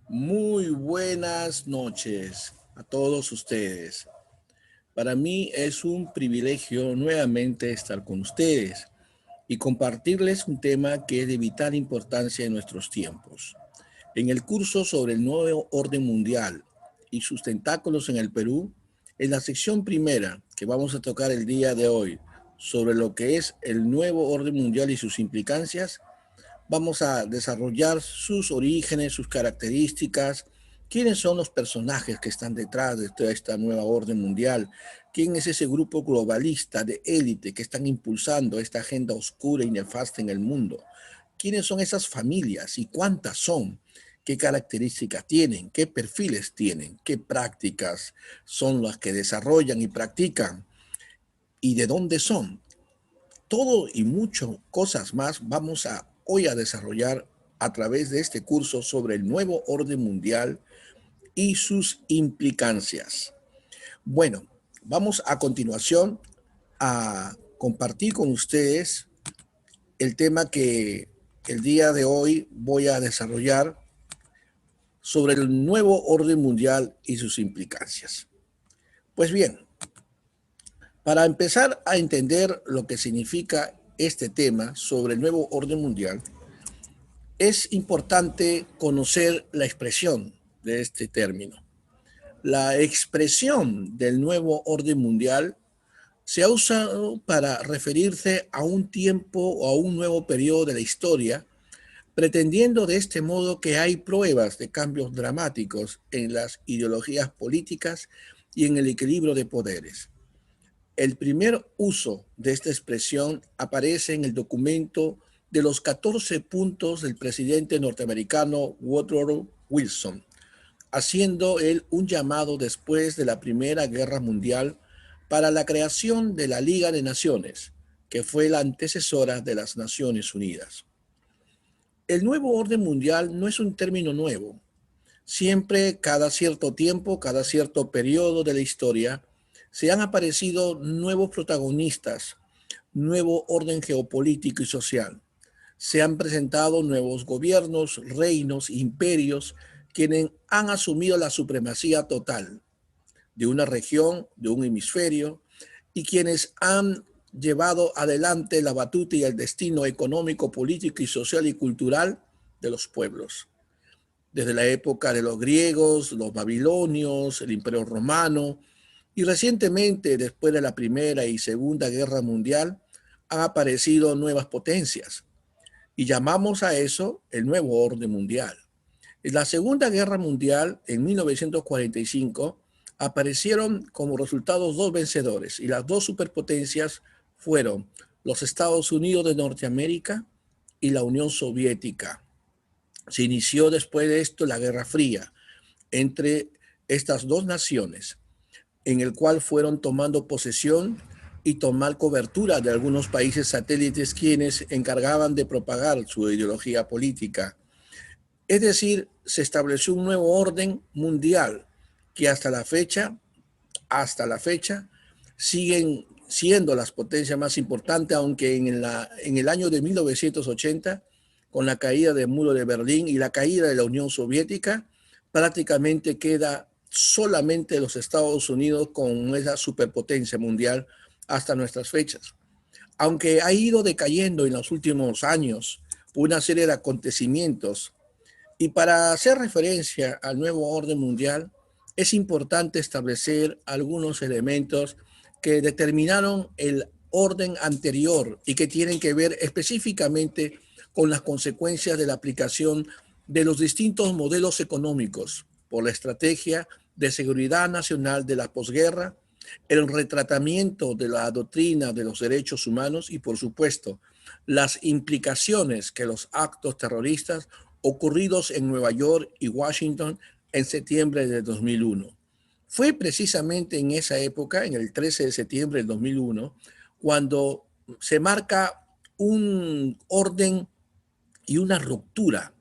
Muy buenas noches a todos ustedes. Para mí es un privilegio nuevamente estar con ustedes y compartirles un tema que es de vital importancia en nuestros tiempos. En el curso sobre el nuevo orden mundial y sus tentáculos en el Perú, en la sección primera que vamos a tocar el día de hoy sobre lo que es el nuevo orden mundial y sus implicancias, vamos a desarrollar sus orígenes, sus características, quiénes son los personajes que están detrás de toda esta nueva orden mundial, quién es ese grupo globalista de élite que están impulsando esta agenda oscura y nefasta en el mundo, quiénes son esas familias y cuántas son, qué características tienen, qué perfiles tienen, qué prácticas son las que desarrollan y practican y de dónde son. Todo y mucho cosas más vamos a hoy a desarrollar a través de este curso sobre el nuevo orden mundial y sus implicancias. Bueno, vamos a continuación a compartir con ustedes el tema que el día de hoy voy a desarrollar sobre el nuevo orden mundial y sus implicancias. Pues bien, para empezar a entender lo que significa este tema sobre el nuevo orden mundial, es importante conocer la expresión de este término. La expresión del nuevo orden mundial se ha usado para referirse a un tiempo o a un nuevo periodo de la historia, pretendiendo de este modo que hay pruebas de cambios dramáticos en las ideologías políticas y en el equilibrio de poderes. El primer uso de esta expresión aparece en el documento de los 14 puntos del presidente norteamericano Woodrow Wilson, haciendo él un llamado después de la Primera Guerra Mundial para la creación de la Liga de Naciones, que fue la antecesora de las Naciones Unidas. El nuevo orden mundial no es un término nuevo. Siempre, cada cierto tiempo, cada cierto periodo de la historia, se han aparecido nuevos protagonistas, nuevo orden geopolítico y social. Se han presentado nuevos gobiernos, reinos, imperios, quienes han asumido la supremacía total de una región, de un hemisferio, y quienes han llevado adelante la batuta y el destino económico, político y social y cultural de los pueblos. Desde la época de los griegos, los babilonios, el Imperio Romano, y recientemente, después de la Primera y Segunda Guerra Mundial, han aparecido nuevas potencias y llamamos a eso el nuevo orden mundial. En la Segunda Guerra Mundial, en 1945, aparecieron como resultados dos vencedores y las dos superpotencias fueron los Estados Unidos de Norteamérica y la Unión Soviética. Se inició después de esto la Guerra Fría entre estas dos naciones, en el cual fueron tomando posesión y tomar cobertura de algunos países satélites quienes encargaban de propagar su ideología política. Es decir, se estableció un nuevo orden mundial que hasta la fecha, siguen siendo las potencias más importantes, aunque en el año de 1980, con la caída del muro de Berlín y la caída de la Unión Soviética, prácticamente queda solamente los Estados Unidos con esa superpotencia mundial hasta nuestras fechas. Aunque ha ido decayendo en los últimos años una serie de acontecimientos, y para hacer referencia al nuevo orden mundial, es importante establecer algunos elementos que determinaron el orden anterior y que tienen que ver específicamente con las consecuencias de la aplicación de los distintos modelos económicos por la estrategia de seguridad nacional de la posguerra, el retratamiento de la doctrina de los derechos humanos y, por supuesto, las implicaciones que los actos terroristas ocurridos en Nueva York y Washington en septiembre de 2001. Fue precisamente en esa época, en el 13 de septiembre del 2001, cuando se marca un orden y una ruptura.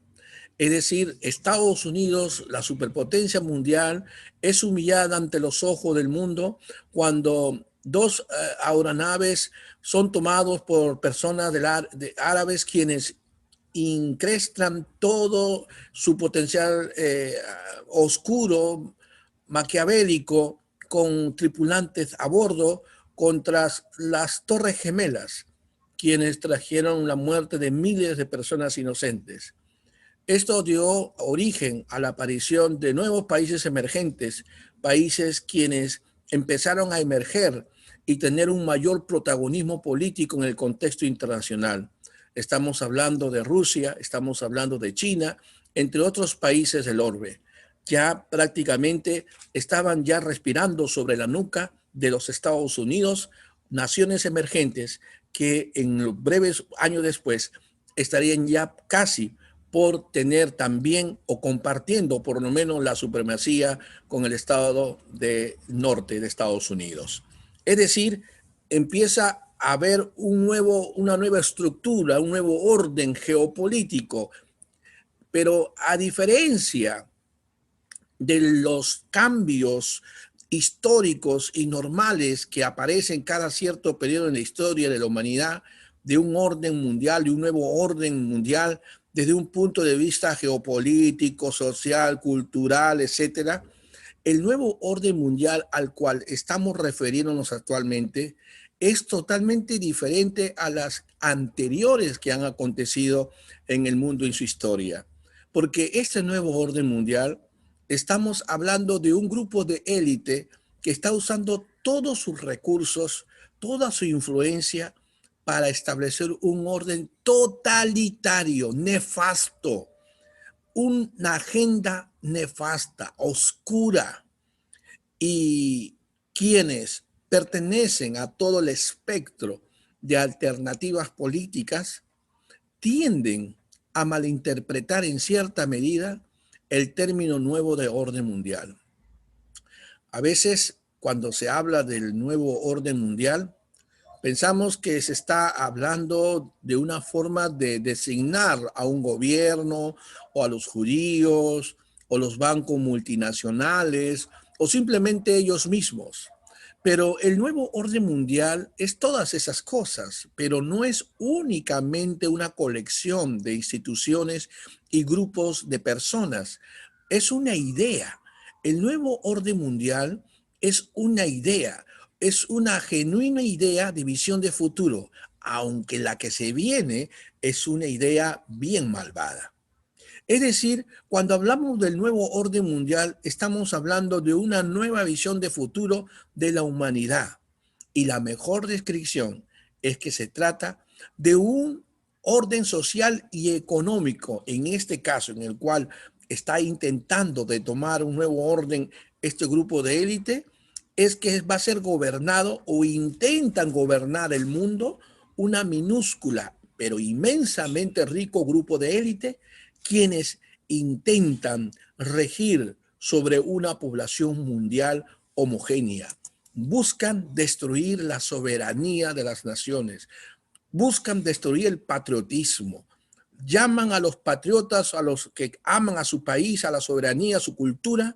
Es decir, Estados Unidos, la superpotencia mundial, es humillada ante los ojos del mundo cuando dos aeronaves son tomados por personas de árabes quienes incrustan todo su potencial oscuro, maquiavélico, con tripulantes a bordo contra las Torres Gemelas, quienes trajeron la muerte de miles de personas inocentes. Esto dio origen a la aparición de nuevos países emergentes, países quienes empezaron a emerger y tener un mayor protagonismo político en el contexto internacional. Estamos hablando de Rusia, estamos hablando de China, entre otros países del orbe. Ya prácticamente estaban ya respirando sobre la nuca de los Estados Unidos, naciones emergentes que en los breves años después estarían ya casi por tener también o compartiendo por lo menos la supremacía con el estado de norte de Estados Unidos. Es decir, empieza a haber una nueva estructura, un nuevo orden geopolítico, pero a diferencia de los cambios históricos y normales que aparecen cada cierto periodo en la historia de la humanidad, de un orden mundial, de un nuevo orden mundial, desde un punto de vista geopolítico, social, cultural, etcétera, el nuevo orden mundial al cual estamos refiriéndonos actualmente es totalmente diferente a las anteriores que han acontecido en el mundo en su historia. Porque este nuevo orden mundial, estamos hablando de un grupo de élite que está usando todos sus recursos, toda su influencia para establecer un orden totalitario, nefasto, una agenda nefasta, oscura, y quienes pertenecen a todo el espectro de alternativas políticas tienden a malinterpretar en cierta medida el término nuevo de orden mundial. A veces, cuando se habla del nuevo orden mundial, pensamos que se está hablando de una forma de designar a un gobierno o a los judíos o los bancos multinacionales o simplemente ellos mismos. Pero el nuevo orden mundial es todas esas cosas, pero no es únicamente una colección de instituciones y grupos de personas. Es una idea. El nuevo orden mundial es una idea, es una genuina idea de visión de futuro, aunque la que se viene es una idea bien malvada. Es decir, cuando hablamos del nuevo orden mundial, estamos hablando de una nueva visión de futuro de la humanidad. Y la mejor descripción es que se trata de un orden social y económico, en este caso, en el cual está intentando de tomar un nuevo orden este grupo de élite, es que va a ser gobernado o intentan gobernar el mundo una minúscula pero inmensamente rico grupo de élite quienes intentan regir sobre una población mundial homogénea. Buscan destruir la soberanía de las naciones, buscan destruir el patriotismo, llaman a los patriotas, a los que aman a su país, a la soberanía, a su cultura,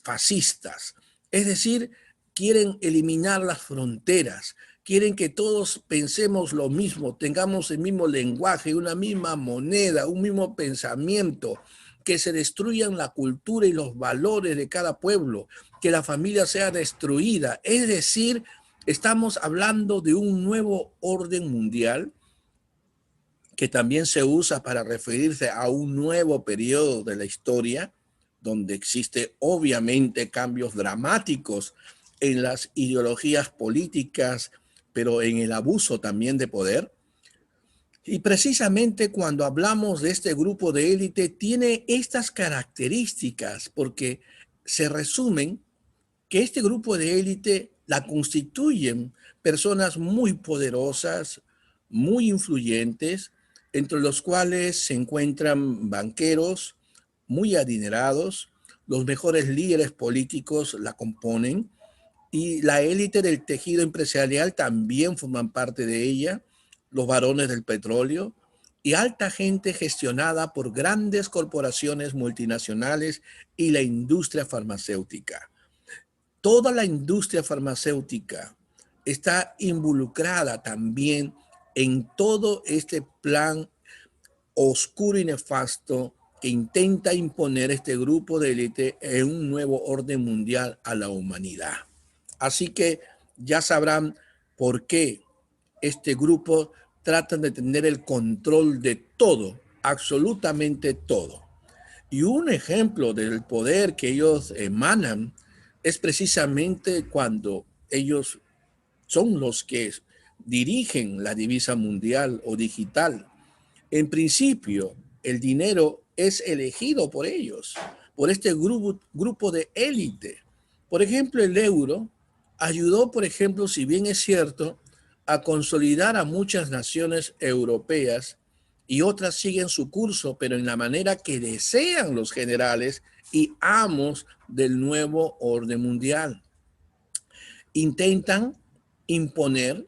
fascistas. Es decir, quieren eliminar las fronteras, quieren que todos pensemos lo mismo, tengamos el mismo lenguaje, una misma moneda, un mismo pensamiento, que se destruyan la cultura y los valores de cada pueblo, que la familia sea destruida. Es decir, estamos hablando de un nuevo orden mundial que también se usa para referirse a un nuevo periodo de la historia, donde existe obviamente cambios dramáticos en las ideologías políticas, pero en el abuso también de poder. Y precisamente cuando hablamos de este grupo de élite, tiene estas características, porque se resumen que este grupo de élite la constituyen personas muy poderosas, muy influyentes, entre los cuales se encuentran banqueros muy adinerados, los mejores líderes políticos la componen y la élite del tejido empresarial también forman parte de ella, los varones del petróleo y alta gente gestionada por grandes corporaciones multinacionales y la industria farmacéutica. Toda la industria farmacéutica está involucrada también en todo este plan oscuro y nefasto que intenta imponer este grupo de élite en un nuevo orden mundial a la humanidad. Así que ya sabrán por qué este grupo trata de tener el control de todo, absolutamente todo. Y un ejemplo del poder que ellos emanan es precisamente cuando ellos son los que dirigen la divisa mundial o digital. En principio, el dinero es elegido por ellos, por este grupo de élite. Por ejemplo, el euro ayudó, por ejemplo, si bien es cierto, a consolidar a muchas naciones europeas y otras siguen su curso, pero en la manera que desean los generales y amos del nuevo orden mundial. Intentan imponer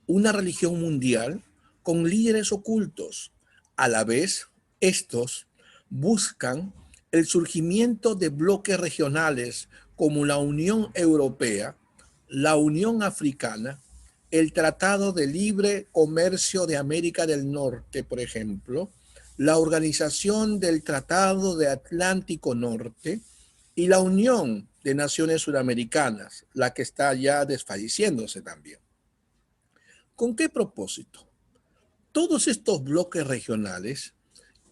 una religión mundial con líderes ocultos. A la vez, estos buscan el surgimiento de bloques regionales como la Unión Europea, la Unión Africana, el Tratado de Libre Comercio de América del Norte, por ejemplo, la Organización del Tratado de Atlántico Norte y la Unión de Naciones Suramericanas, la que está ya desfalleciéndose también. ¿Con qué propósito? Todos estos bloques regionales,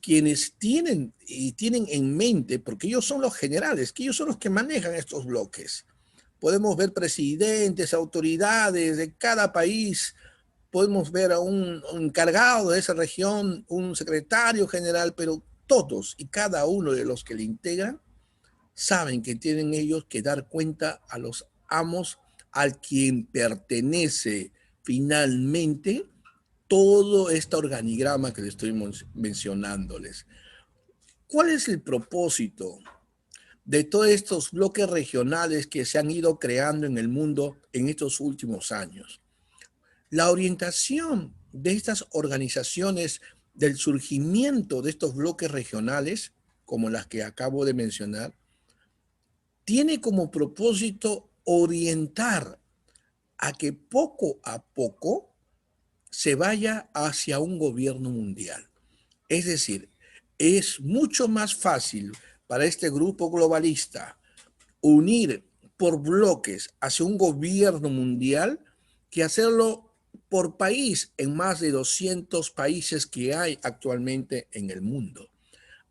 quienes tienen en mente, porque ellos son los generales, que ellos son los que manejan estos bloques. Podemos ver presidentes, autoridades de cada país, podemos ver a un encargado de esa región, un secretario general, pero todos y cada uno de los que le integran saben que tienen ellos que dar cuenta a los amos al quien pertenece finalmente todo este organigrama que les estoy mencionándoles. ¿Cuál es el propósito de todos estos bloques regionales que se han ido creando en el mundo en estos últimos años? La orientación de estas organizaciones del surgimiento de estos bloques regionales, como las que acabo de mencionar, tiene como propósito orientar a que poco a poco se vaya hacia un gobierno mundial. Es decir, es mucho más fácil para este grupo globalista unir por bloques hacia un gobierno mundial que hacerlo por país en más de 200 países que hay actualmente en el mundo.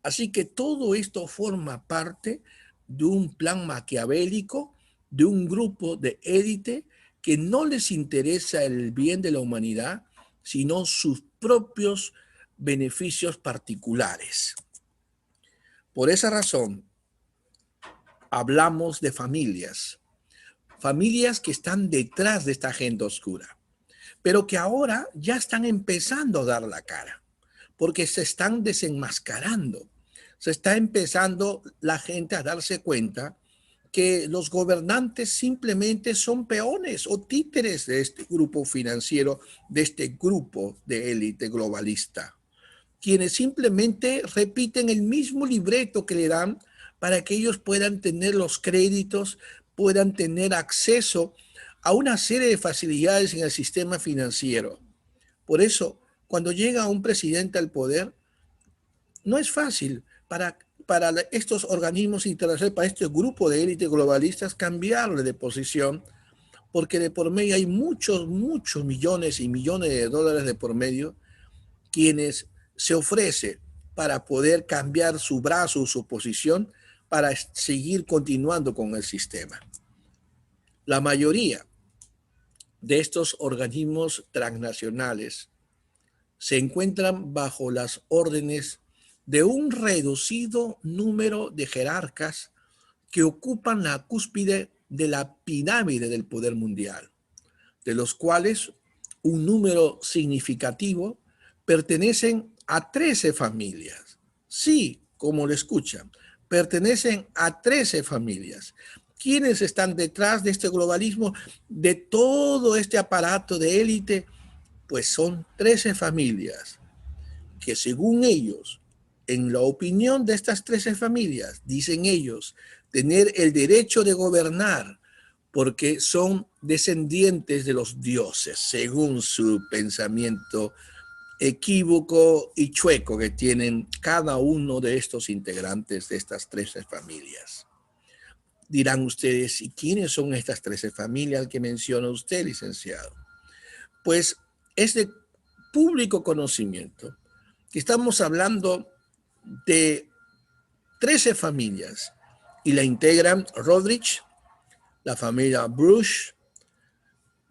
Así que todo esto forma parte de un plan maquiavélico, de un grupo de élite que no les interesa el bien de la humanidad, sino sus propios beneficios particulares. Por esa razón, hablamos de familias, familias que están detrás de esta agenda oscura, pero que ahora ya están empezando a dar la cara, porque se están desenmascarando. Se está empezando la gente a darse cuenta que los gobernantes simplemente son peones o títeres de este grupo financiero, de este grupo de élite globalista, quienes simplemente repiten el mismo libreto que le dan para que ellos puedan tener los créditos, puedan tener acceso a una serie de facilidades en el sistema financiero. Por eso, cuando llega un presidente al poder, no es fácil para estos organismos internacionales, para este grupo de élite globalistas, cambiarle de posición, porque de por medio hay muchos millones y millones de dólares de por medio, quienes se ofrecen para poder cambiar su brazo, su posición, para seguir continuando con el sistema. La mayoría de estos organismos transnacionales se encuentran bajo las órdenes de un reducido número de jerarcas que ocupan la cúspide de la pirámide del poder mundial, de los cuales un número significativo pertenecen a 13 familias. Sí, como lo escuchan, pertenecen a 13 familias. ¿Quiénes están detrás de este globalismo, de todo este aparato de élite? Pues son 13 familias que, según ellos, en la opinión de estas 13 familias, dicen ellos, tener el derecho de gobernar porque son descendientes de los dioses, según su pensamiento equívoco y chueco que tienen cada uno de estos integrantes de estas 13 familias. Dirán ustedes, ¿y quiénes son estas 13 familias que menciona usted, licenciado? Pues es de público conocimiento que estamos hablando de 13 familias y la integran Rodrich, la familia Bush,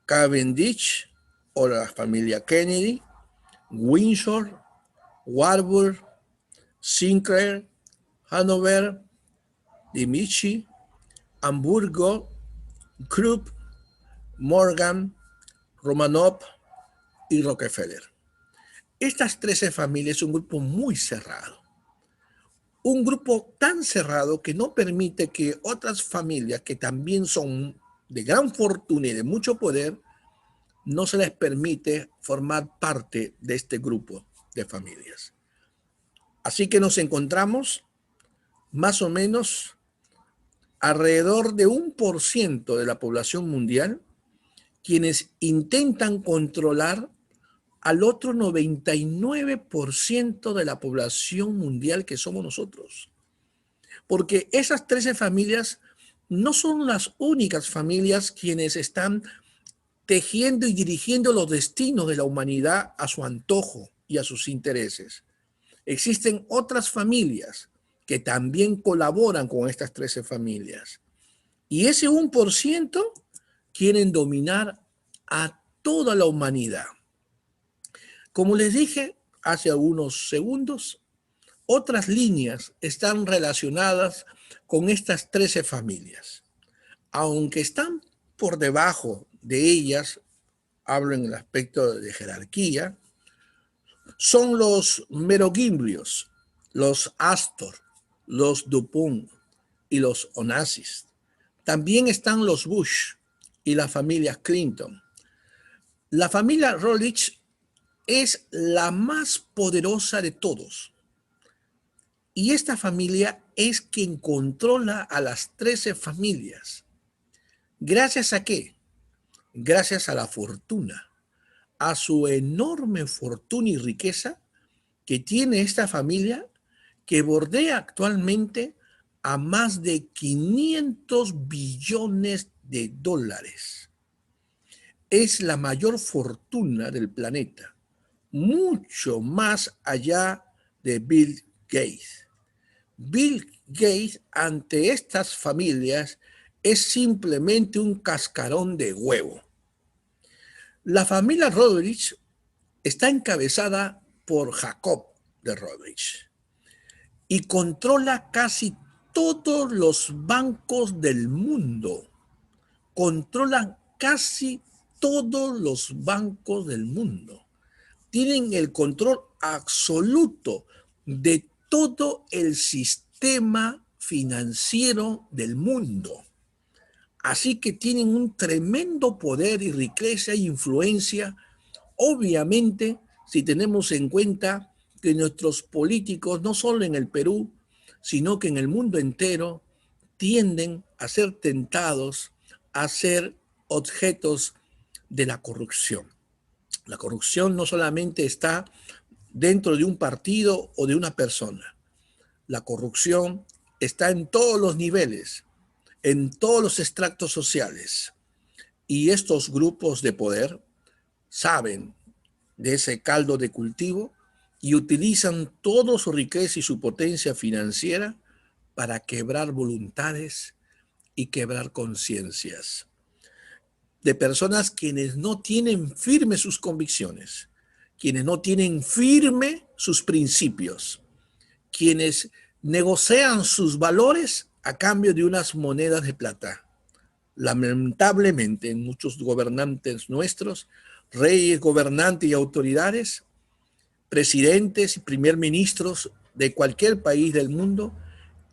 Cavendish o la familia Kennedy, Windsor, Warburg, Sinclair, Hanover, Dimichi, Hamburgo, Krupp, Morgan, Romanov y Rockefeller. Estas 13 familias son un grupo muy cerrado. Un grupo tan cerrado que no permite que otras familias que también son de gran fortuna y de mucho poder, no se les permite formar parte de este grupo de familias. Así que nos encontramos más o menos alrededor de 1% de la población mundial quienes intentan controlar al otro 99% de la población mundial que somos nosotros. Porque esas 13 familias no son las únicas familias quienes están tejiendo y dirigiendo los destinos de la humanidad a su antojo y a sus intereses. Existen otras familias que también colaboran con estas 13 familias. Y ese 1% quieren dominar a toda la humanidad. Como les dije hace unos segundos, otras líneas están relacionadas con estas 13 familias. Aunque están por debajo de ellas, hablo en el aspecto de jerarquía, son los Merovingios, los Astor, los Dupont y los Onassis. También están los Bush y la familia Clinton. La familia Rolich es la más poderosa de todos. Y esta familia es quien controla a las 13 familias. ¿Gracias a qué? Gracias a la fortuna, a su enorme fortuna y riqueza que tiene esta familia, que bordea actualmente a más de 500 billones de dólares. Es la mayor fortuna del planeta, mucho más allá de Bill Gates. Bill Gates ante estas familias es simplemente un cascarón de huevo. La familia Rodrich está encabezada por Jacob de Rodrich y controla casi todos los bancos del mundo. Controlan casi todos los bancos del mundo. Tienen el control absoluto de todo el sistema financiero del mundo. Así que tienen un tremendo poder y riqueza e influencia, obviamente, si tenemos en cuenta que nuestros políticos, no solo en el Perú, sino que en el mundo entero, tienden a ser tentados a ser objetos de la corrupción. La corrupción no solamente está dentro de un partido o de una persona. La corrupción está en todos los niveles, en todos los estratos sociales. Y estos grupos de poder saben de ese caldo de cultivo y utilizan toda su riqueza y su potencia financiera para quebrar voluntades y quebrar conciencias de personas quienes no tienen firmes sus convicciones, quienes no tienen firme sus principios, quienes negocian sus valores a cambio de unas monedas de plata. Lamentablemente, muchos gobernantes nuestros, reyes, gobernantes y autoridades, presidentes y primer ministros de cualquier país del mundo,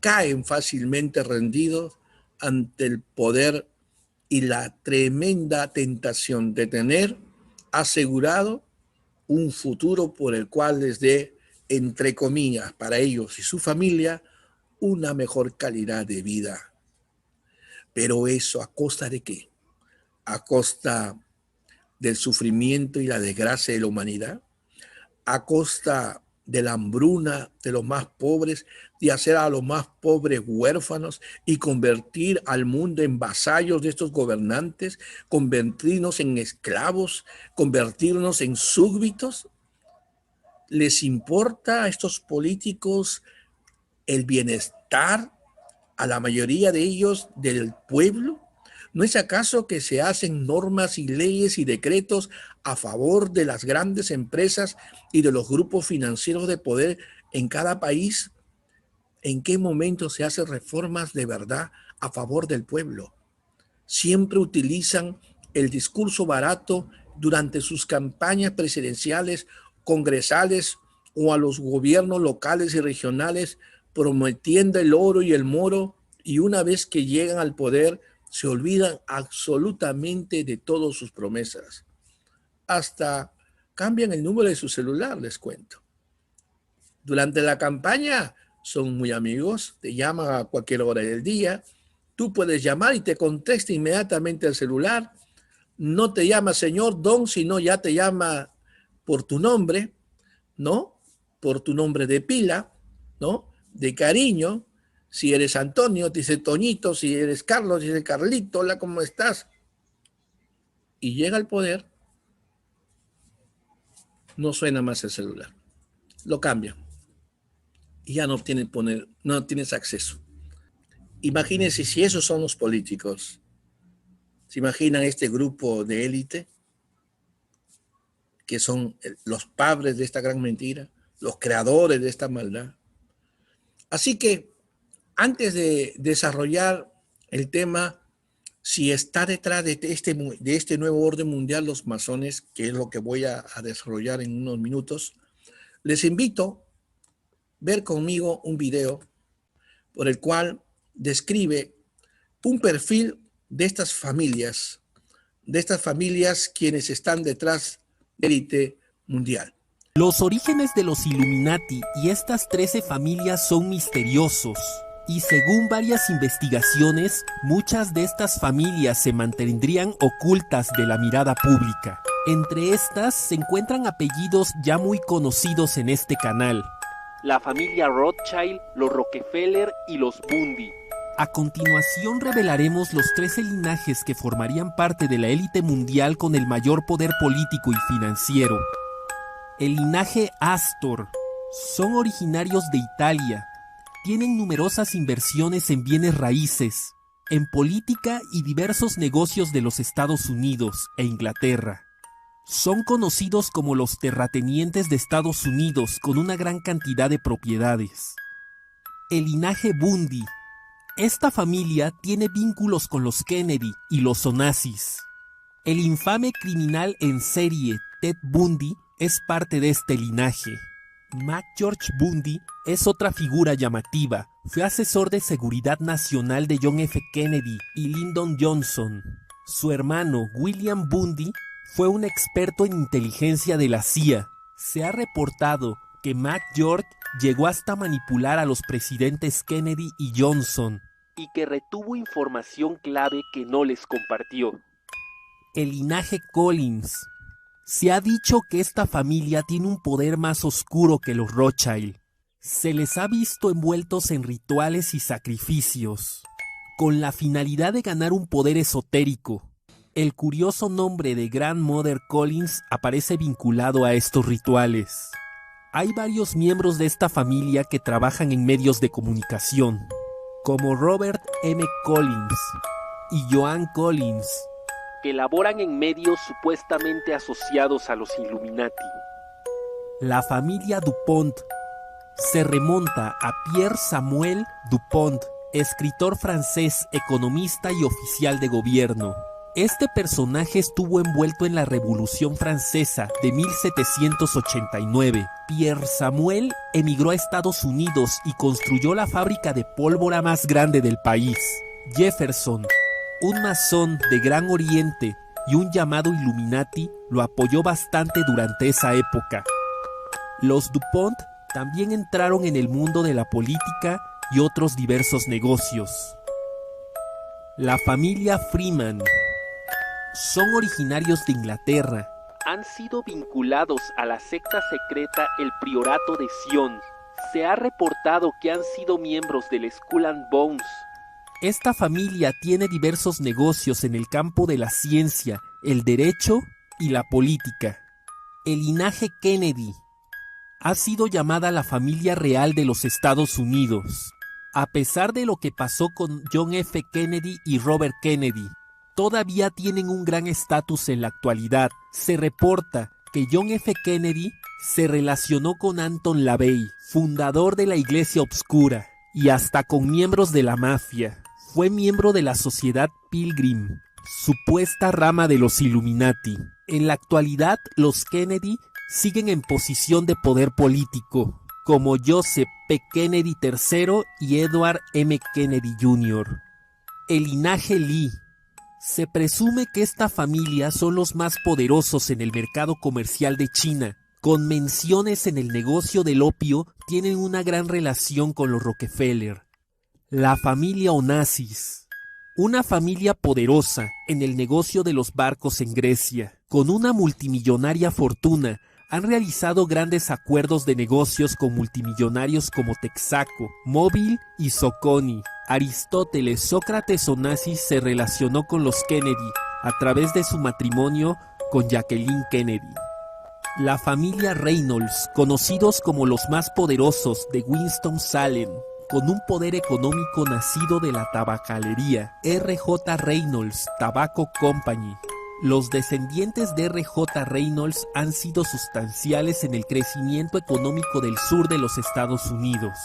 caen fácilmente rendidos ante el poder y la tremenda tentación de tener asegurado un futuro por el cual les dé, entre comillas, para ellos y su familia, una mejor calidad de vida. Pero eso, ¿a costa de qué? ¿A costa del sufrimiento y la desgracia de la humanidad? a costa de la hambruna de los más pobres, de hacer a los más pobres huérfanos y convertir al mundo en vasallos de estos gobernantes, convertirnos en esclavos, convertirnos en súbditos. ¿Les importa a estos políticos el bienestar a la mayoría de ellos del pueblo? ¿No es acaso que se hacen normas y leyes y decretos a favor de las grandes empresas y de los grupos financieros de poder en cada país? ¿En qué momento se hacen reformas de verdad a favor del pueblo? Siempre utilizan el discurso barato durante sus campañas presidenciales, congresales o a los gobiernos locales y regionales, prometiendo el oro y el moro, y una vez que llegan al poder se olvidan absolutamente de todas sus promesas. Hasta cambian el número de su celular, les cuento. Durante la campaña son muy amigos, te llaman a cualquier hora del día, tú puedes llamar y te contesta inmediatamente el celular. No te llama señor Don, sino ya te llama por tu nombre, ¿no? Por tu nombre de pila, ¿no? De cariño. Si eres Antonio, te dice Toñito. Si eres Carlos, te dice Carlito. Hola, ¿cómo estás? Y llega al poder, no suena más el celular. Lo cambian. Y ya no tienes acceso. Imagínense si esos son los políticos. ¿Se imaginan este grupo de élite? Que son los padres de esta gran mentira, los creadores de esta maldad. Así que antes de desarrollar el tema, si está detrás de este nuevo orden mundial los masones, que es lo que voy a desarrollar en unos minutos, les invito a ver conmigo un video por el cual describe un perfil de estas familias quienes están detrás de la élite mundial. Los orígenes de los Illuminati y estas 13 familias son misteriosos, y según varias investigaciones, muchas de estas familias se mantendrían ocultas de la mirada pública. Entre estas se encuentran apellidos ya muy conocidos en este canal: la familia Rothschild, los Rockefeller y los Bundy. A continuación revelaremos los 13 linajes que formarían parte de la élite mundial con el mayor poder político y financiero. El linaje Astor. Son originarios de Italia. Tienen numerosas inversiones en bienes raíces, en política y diversos negocios de los Estados Unidos e Inglaterra. Son conocidos como los terratenientes de Estados Unidos, con una gran cantidad de propiedades. El linaje Bundy. Esta familia tiene vínculos con los Kennedy y los Onassis. El infame criminal en serie Ted Bundy es parte de este linaje. McGeorge Bundy es otra figura llamativa. Fue asesor de seguridad nacional de John F. Kennedy y Lyndon Johnson. Su hermano William Bundy fue un experto en inteligencia de la CIA. Se ha reportado que McGeorge llegó hasta manipular a los presidentes Kennedy y Johnson, y que retuvo información clave que no les compartió. El linaje Collins. Se ha dicho que esta familia tiene un poder más oscuro que los Rothschild. Se les ha visto envueltos en rituales y sacrificios, con la finalidad de ganar un poder esotérico. El curioso nombre de Grandmother Collins aparece vinculado a estos rituales. Hay varios miembros de esta familia que trabajan en medios de comunicación, como Robert M. Collins y Joan Collins, que laboran en medios supuestamente asociados a los Illuminati. La familia DuPont se remonta a Pierre Samuel DuPont, escritor francés, economista y oficial de gobierno. Este personaje estuvo envuelto en la Revolución Francesa de 1789. Pierre Samuel emigró a Estados Unidos y construyó la fábrica de pólvora más grande del país. Jefferson, un masón de Gran Oriente y un llamado Illuminati, lo apoyó bastante durante esa época. Los DuPont también entraron en el mundo de la política y otros diversos negocios. La familia Freeman. Son originarios de Inglaterra. han sido vinculados a la secta secreta el Priorato de Sion. Se ha reportado que han sido miembros del Skull and Bones. Esta familia tiene diversos negocios en el campo de la ciencia, el derecho y la política. El linaje Kennedy ha sido llamada la familia real de los Estados Unidos. A pesar de lo que pasó con John F. Kennedy y Robert Kennedy, todavía tienen un gran estatus en la actualidad. Se reporta que John F. Kennedy se relacionó con Anton LaVey, fundador de la Iglesia Obscura, y hasta con miembros de la mafia. Fue miembro de la Sociedad Pilgrim, supuesta rama de los Illuminati. En la actualidad, los Kennedy siguen en posición de poder político, como Joseph P. Kennedy III y Edward M. Kennedy Jr. El linaje Lee. Se presume que esta familia son los más poderosos en el mercado comercial de China. Con menciones en el negocio del opio, tienen una gran relación con los Rockefeller. La familia Onassis. Una familia poderosa en el negocio de los barcos en Grecia. Con una multimillonaria fortuna, han realizado grandes acuerdos de negocios con multimillonarios como Texaco, Mobil y Soconi. Aristóteles Sócrates Onassis se relacionó con los Kennedy a través de su matrimonio con Jacqueline Kennedy. La familia Reynolds, conocidos como los más poderosos de Winston-Salem, con un poder económico nacido de la tabacalería, R.J. Reynolds Tobacco Company. Los descendientes de R.J. Reynolds han sido sustanciales en el crecimiento económico del sur de los Estados Unidos.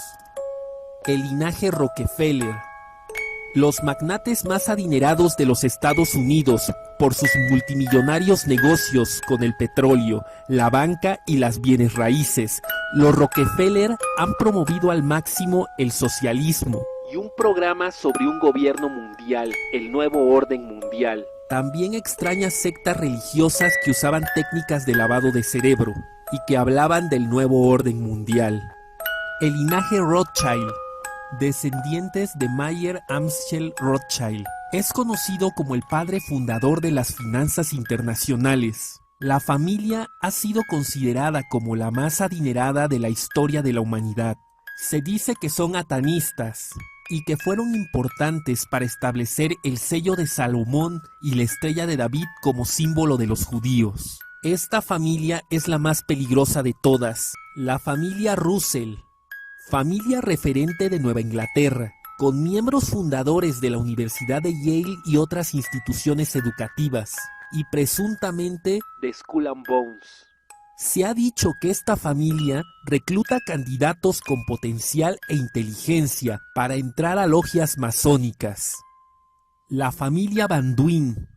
El linaje Rockefeller. Los magnates más adinerados de los Estados Unidos por sus multimillonarios negocios con el petróleo, la banca y las bienes raíces, los Rockefeller han promovido al máximo el socialismo y un programa sobre un gobierno mundial, el nuevo orden mundial. También extrañas sectas religiosas que usaban técnicas de lavado de cerebro y que hablaban del nuevo orden mundial. El linaje Rothschild. Descendientes de Mayer Amschel Rothschild. Es conocido como el padre fundador de las finanzas internacionales. La familia ha sido considerada como la más adinerada de la historia de la humanidad. Se dice que son atanistas y que fueron importantes para establecer el sello de Salomón y la estrella de David como símbolo de los judíos. Esta familia es la más peligrosa de todas, la familia Russell. Familia referente de Nueva Inglaterra, con miembros fundadores de la Universidad de Yale y otras instituciones educativas, y presuntamente de Skull and Bones. Se ha dicho que esta familia recluta candidatos con potencial e inteligencia para entrar a logias masónicas. La familia Van Duyn.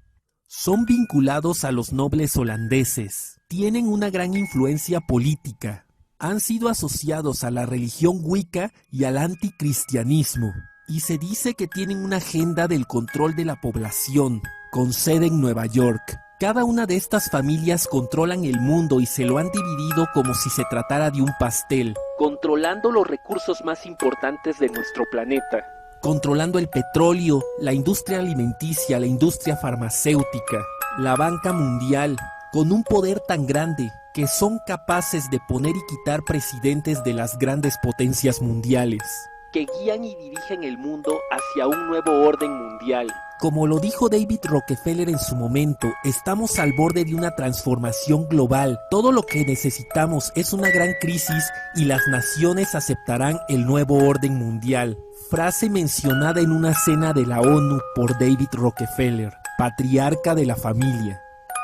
Son vinculados a los nobles holandeses, tienen una gran influencia política. Han sido asociados a la religión Wicca y al anticristianismo, y se dice que tienen una agenda del control de la población, con sede en Nueva York. Cada una de estas familias controlan el mundo y se lo han dividido como si se tratara de un pastel, controlando los recursos más importantes de nuestro planeta, controlando el petróleo, la industria alimenticia, la industria farmacéutica, la banca mundial, con un poder tan grande que son capaces de poner y quitar presidentes de las grandes potencias mundiales, que guían y dirigen el mundo hacia un nuevo orden mundial. Como lo dijo David Rockefeller en su momento, estamos al borde de una transformación global. Todo lo que necesitamos es una gran crisis y las naciones aceptarán el nuevo orden mundial. Frase mencionada en una cena de la ONU por David Rockefeller, patriarca de la familia.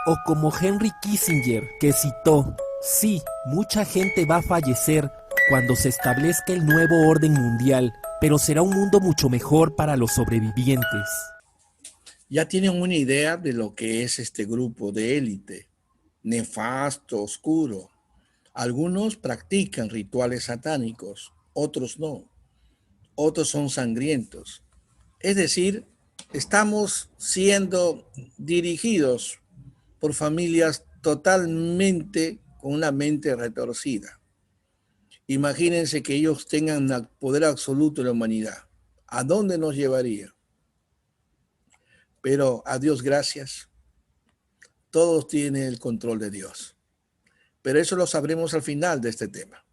O como Henry Kissinger, que citó: sí, mucha gente va a fallecer cuando se establezca el nuevo orden mundial, pero será un mundo mucho mejor para los sobrevivientes. Ya tienen una idea de lo que es este grupo de élite, nefasto, oscuro. Algunos practican rituales satánicos, otros no. Otros son sangrientos. Es decir, estamos siendo dirigidos por familias totalmente con una mente retorcida. Imagínense que ellos tengan el poder absoluto en la humanidad. ¿A dónde nos llevaría? Pero a Dios gracias. Todos tienen el control de Dios. Pero eso lo sabremos al final de este tema.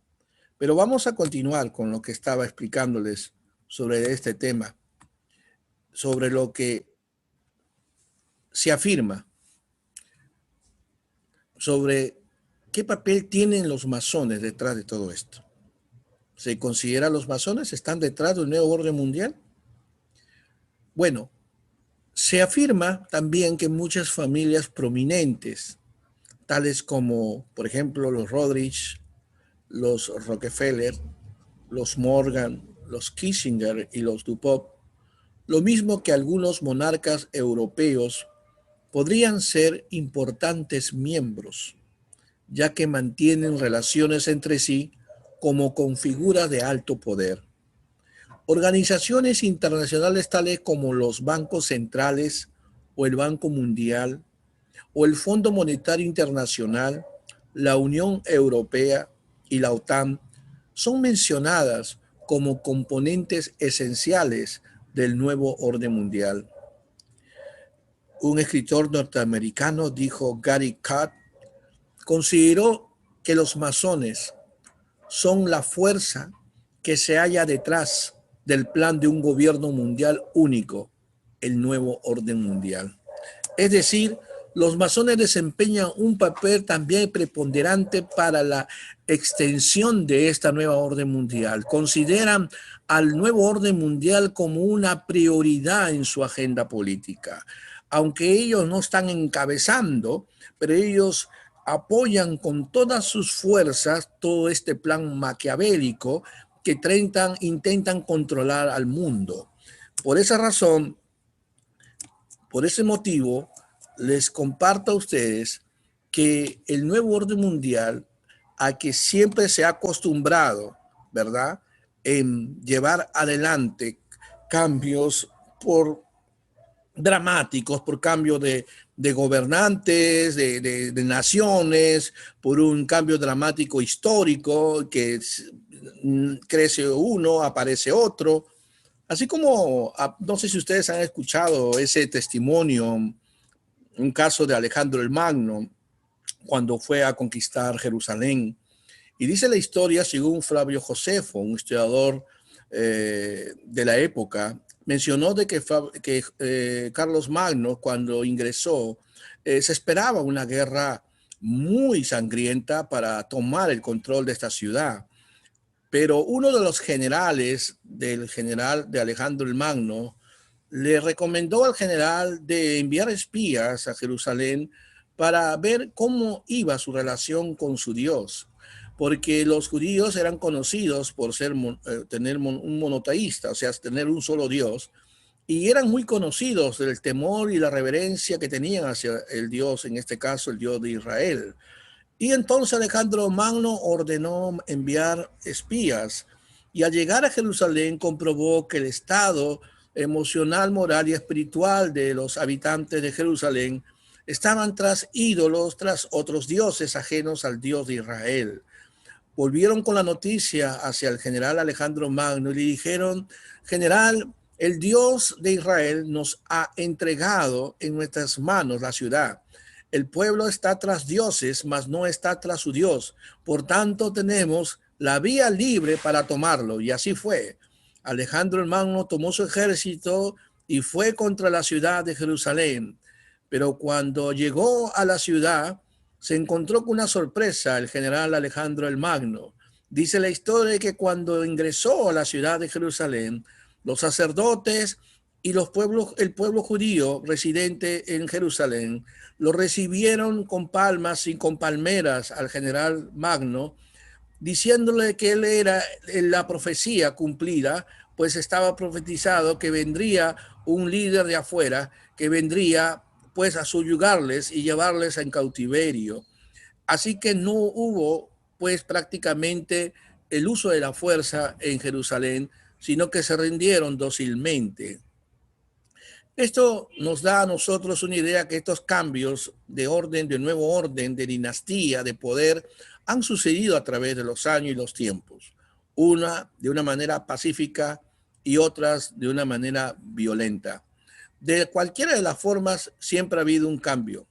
Pero vamos a continuar con lo que estaba explicándoles sobre este tema, sobre lo que se afirma, sobre qué papel tienen los masones detrás de todo esto. ¿Se considera los masones están detrás del nuevo orden mundial? Bueno, se afirma también que muchas familias prominentes, tales como, por ejemplo, los Rothschild, los Rockefeller, los Morgan, los Kissinger y los Dupont, lo mismo que algunos monarcas europeos, podrían ser importantes miembros, ya que mantienen relaciones entre sí como con figuras de alto poder. Organizaciones internacionales tales como los bancos centrales o el Banco Mundial o el Fondo Monetario Internacional, la Unión Europea y la OTAN son mencionadas como componentes esenciales del nuevo orden mundial. Un escritor norteamericano, dijo Gary Katz, consideró que los masones son la fuerza que se halla detrás del plan de un gobierno mundial único, el nuevo orden mundial. Es decir, los masones desempeñan un papel también preponderante para la extensión de esta nueva orden mundial. Consideran al nuevo orden mundial como una prioridad en su agenda política. Aunque ellos no están encabezando, pero ellos apoyan con todas sus fuerzas todo este plan maquiavélico que intentan controlar al mundo. Por esa razón, por ese motivo, les comparto a ustedes que el nuevo orden mundial, a que siempre se ha acostumbrado, ¿verdad?, en llevar adelante cambios dramáticos, por cambio de gobernantes, de naciones, por un cambio dramático histórico, que crece uno, aparece otro. Así como, no sé si ustedes han escuchado ese testimonio, un caso de Alejandro el Magno, cuando fue a conquistar Jerusalén. Y dice la historia, según Flavio Josefo, un historiador de la época, mencionó de que Carlos Magno, cuando ingresó, se esperaba una guerra muy sangrienta para tomar el control de esta ciudad. Pero uno de los generales del general de Alejandro el Magno le recomendó al general de enviar espías a Jerusalén para ver cómo iba su relación con su Dios, porque los judíos eran conocidos por tener un monoteísta, o sea, tener un solo Dios, y eran muy conocidos del temor y la reverencia que tenían hacia el Dios, en este caso el Dios de Israel. Y entonces Alejandro Magno ordenó enviar espías, y al llegar a Jerusalén comprobó que el estado emocional, moral y espiritual de los habitantes de Jerusalén estaban tras ídolos, tras otros dioses ajenos al Dios de Israel. Volvieron con la noticia hacia el general Alejandro Magno y le dijeron: general, el Dios de Israel nos ha entregado en nuestras manos la ciudad. El pueblo está tras dioses, mas no está tras su Dios. Por tanto, tenemos la vía libre para tomarlo. Y así fue. Alejandro el Magno tomó su ejército y fue contra la ciudad de Jerusalén. Pero cuando llegó a la ciudad, se encontró con una sorpresa el general Alejandro el Magno. Dice la historia que cuando ingresó a la ciudad de Jerusalén, los sacerdotes y el pueblo judío residente en Jerusalén lo recibieron con palmas y con palmeras al general Magno, diciéndole que él era la profecía cumplida, pues estaba profetizado que vendría un líder de afuera, que vendría pues a subyugarles y llevarles en cautiverio. Así que no hubo pues prácticamente el uso de la fuerza en Jerusalén, sino que se rindieron dócilmente. Esto nos da a nosotros una idea que estos cambios de orden, de nuevo orden, de dinastía, de poder, han sucedido a través de los años y los tiempos. Una de una manera pacífica y otras de una manera violenta. De cualquiera de las formas siempre ha habido un cambio.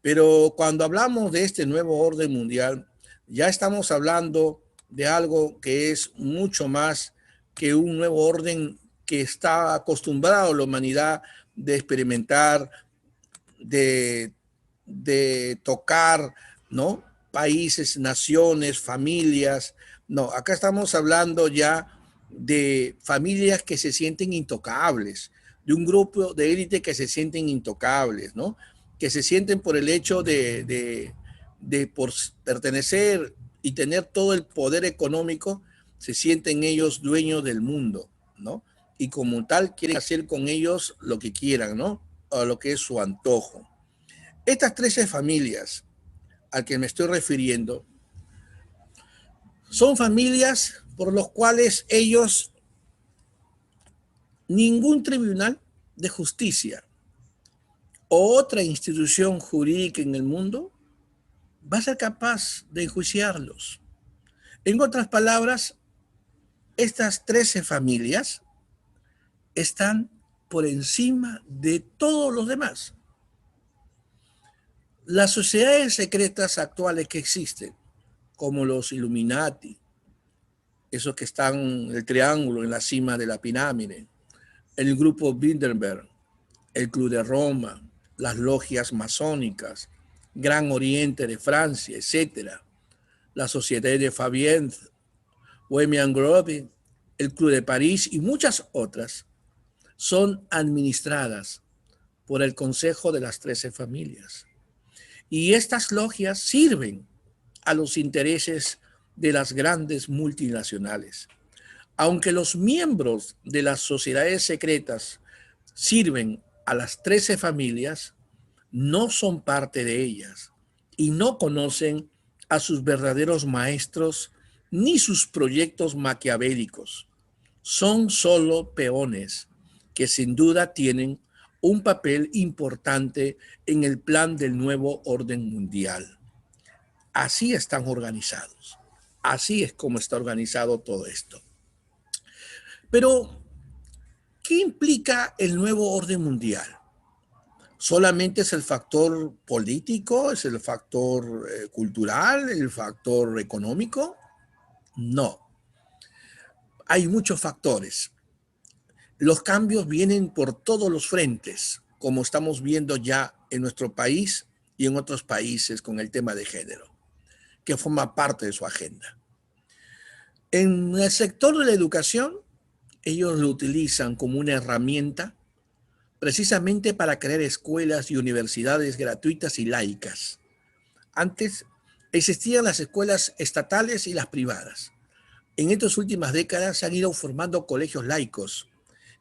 Pero cuando hablamos de este nuevo orden mundial, ya estamos hablando de algo que es mucho más que un nuevo orden que está acostumbrado la humanidad de experimentar, de, de tocar, ¿no? Países, naciones, familias. No, acá estamos hablando ya de familias que se sienten intocables, de un grupo de élite que se sienten intocables, ¿no? Que se sienten por el hecho de por pertenecer y tener todo el poder económico, se sienten ellos dueños del mundo, ¿no? Y como tal quieren hacer con ellos lo que quieran, ¿no? A lo que es su antojo. Estas 13 familias a que me estoy refiriendo son familias por los cuales ellos, ningún tribunal de justicia o otra institución jurídica en el mundo va a ser capaz de enjuiciarlos. En otras palabras, estas 13 familias están por encima de todos los demás. Las sociedades secretas actuales que existen, como los Illuminati, esos que están en el triángulo en la cima de la pirámide, el grupo Bilderberg, el Club de Roma, las logias masónicas, Gran Oriente de Francia, etcétera, la Sociedad de Fabienne, Bohemian Grove, el Club de París y muchas otras, son administradas por el Consejo de las 13 Familias. Y estas logias sirven a los intereses de las grandes multinacionales. Aunque los miembros de las sociedades secretas sirven a las 13 familias, no son parte de ellas y no conocen a sus verdaderos maestros ni sus proyectos maquiavélicos. Son solo peones que sin duda tienen un papel importante en el plan del nuevo orden mundial. Así están organizados. Así es como está organizado todo esto. Pero, ¿qué implica el nuevo orden mundial? ¿Solamente es el factor político? ¿Es el factor cultural? ¿El factor económico? No. Hay muchos factores. Los cambios vienen por todos los frentes, como estamos viendo ya en nuestro país y en otros países con el tema de género, que forma parte de su agenda. En el sector de la educación, ellos lo utilizan como una herramienta precisamente para crear escuelas y universidades gratuitas y laicas. Antes existían las escuelas estatales y las privadas. En estas últimas décadas se han ido formando colegios laicos,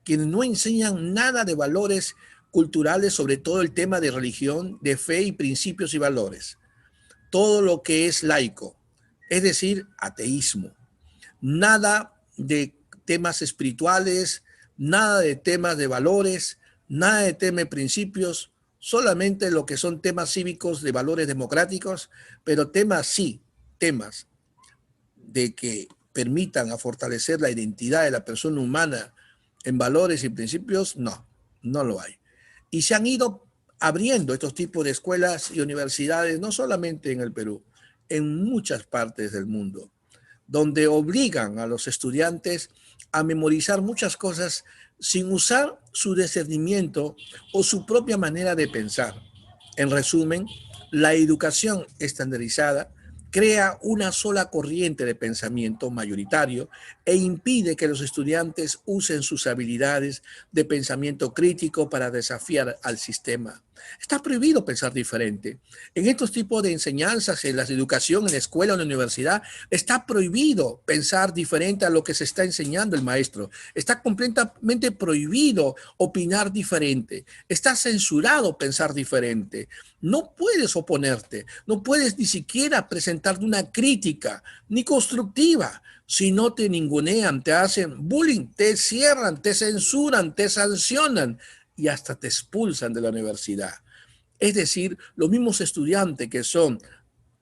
quienes no enseñan nada de valores culturales, sobre todo el tema de religión, de fe y principios y valores. Todo lo que es laico, es decir, ateísmo. Nada de temas espirituales, nada de temas de valores, nada de temas de principios, solamente lo que son temas cívicos de valores democráticos, pero temas sí, temas de que permitan a fortalecer la identidad de la persona humana en valores y principios, no, no lo hay. Y se han ido abriendo estos tipos de escuelas y universidades, no solamente en el Perú, en muchas partes del mundo, donde obligan a los estudiantes a memorizar muchas cosas sin usar su discernimiento o su propia manera de pensar. En resumen, la educación estandarizada crea una sola corriente de pensamiento mayoritario e impide que los estudiantes usen sus habilidades de pensamiento crítico para desafiar al sistema. Está prohibido pensar diferente. En estos tipos de enseñanzas, en la educación, en la escuela, en la universidad, está prohibido pensar diferente a lo que se está enseñando el maestro. Está completamente prohibido opinar diferente. Está censurado pensar diferente. No puedes oponerte, no puedes ni siquiera presentar una crítica, ni constructiva. Si no te ningunean, te hacen bullying, te cierran, te censuran, te sancionan y hasta te expulsan de la universidad. Es decir, los mismos estudiantes que son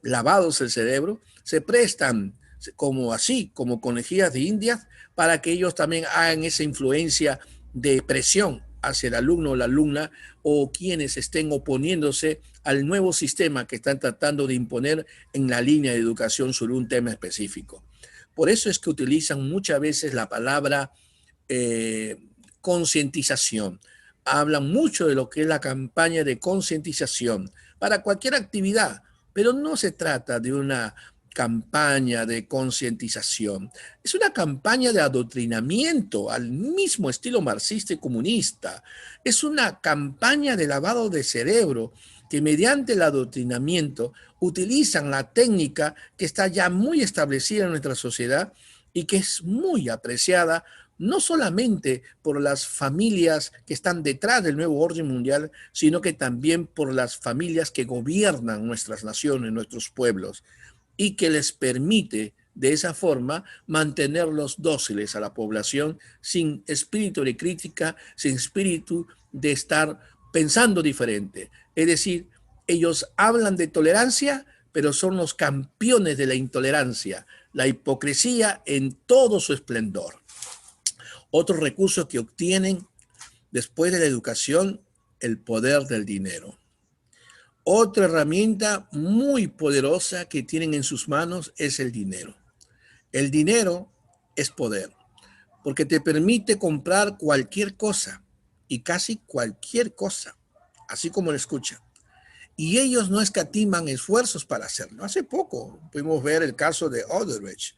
lavados el cerebro se prestan como así, como conejillas de indias, para que ellos también hagan esa influencia de presión hacia el alumno o la alumna o quienes estén oponiéndose al nuevo sistema que están tratando de imponer en la línea de educación sobre un tema específico. Por eso es que utilizan muchas veces la palabra concientización. Hablan mucho de lo que es la campaña de concientización para cualquier actividad, pero no se trata de una campaña de concientización. Es una campaña de adoctrinamiento al mismo estilo marxista y comunista. Es una campaña de lavado de cerebro que mediante el adoctrinamiento utilizan la técnica que está ya muy establecida en nuestra sociedad y que es muy apreciada no solamente por las familias que están detrás del nuevo orden mundial, sino que también por las familias que gobiernan nuestras naciones, nuestros pueblos, y que les permite de esa forma mantenerlos dóciles a la población sin espíritu de crítica, sin espíritu de estar pensando diferente. Es decir, ellos hablan de tolerancia, pero son los campeones de la intolerancia, la hipocresía en todo su esplendor. Otro recurso que obtienen después de la educación, el poder del dinero. Otra herramienta muy poderosa que tienen en sus manos es el dinero. El dinero es poder, porque te permite comprar cualquier cosa y casi cualquier cosa, así como lo escuchan. Y ellos no escatiman esfuerzos para hacerlo. Hace poco pudimos ver el caso de Odebrecht.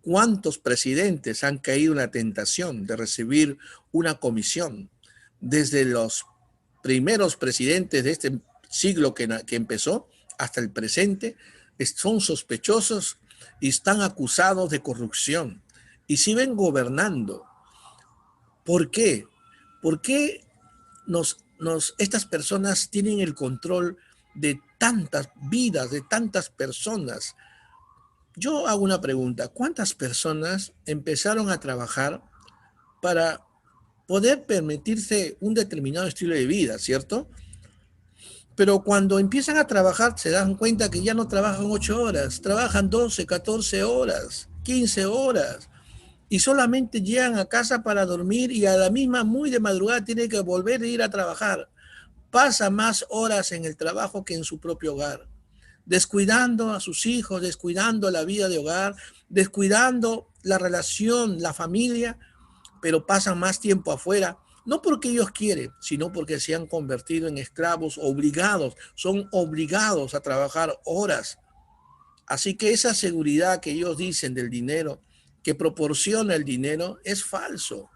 ¿Cuántos presidentes han caído en la tentación de recibir una comisión? Desde los primeros presidentes de este siglo que empezó hasta el presente, son sospechosos y están acusados de corrupción y siguen gobernando. ¿Por qué? ¿Por qué estas personas tienen el control de tantas vidas, de tantas personas? Yo hago una pregunta. ¿Cuántas personas empezaron a trabajar para poder permitirse un determinado estilo de vida, cierto? Pero cuando empiezan a trabajar se dan cuenta que ya no trabajan 8 horas, trabajan 12, 14 horas, 15 horas y solamente llegan a casa para dormir y a la misma muy de madrugada tienen que volver a ir a trabajar. Pasa más horas en el trabajo que en su propio hogar, descuidando a sus hijos, descuidando la vida de hogar, descuidando la relación, la familia, pero pasan más tiempo afuera, no porque ellos quieren, sino porque se han convertido en esclavos obligados, son obligados a trabajar horas. Así que esa seguridad que ellos dicen del dinero, que proporciona el dinero, es falso,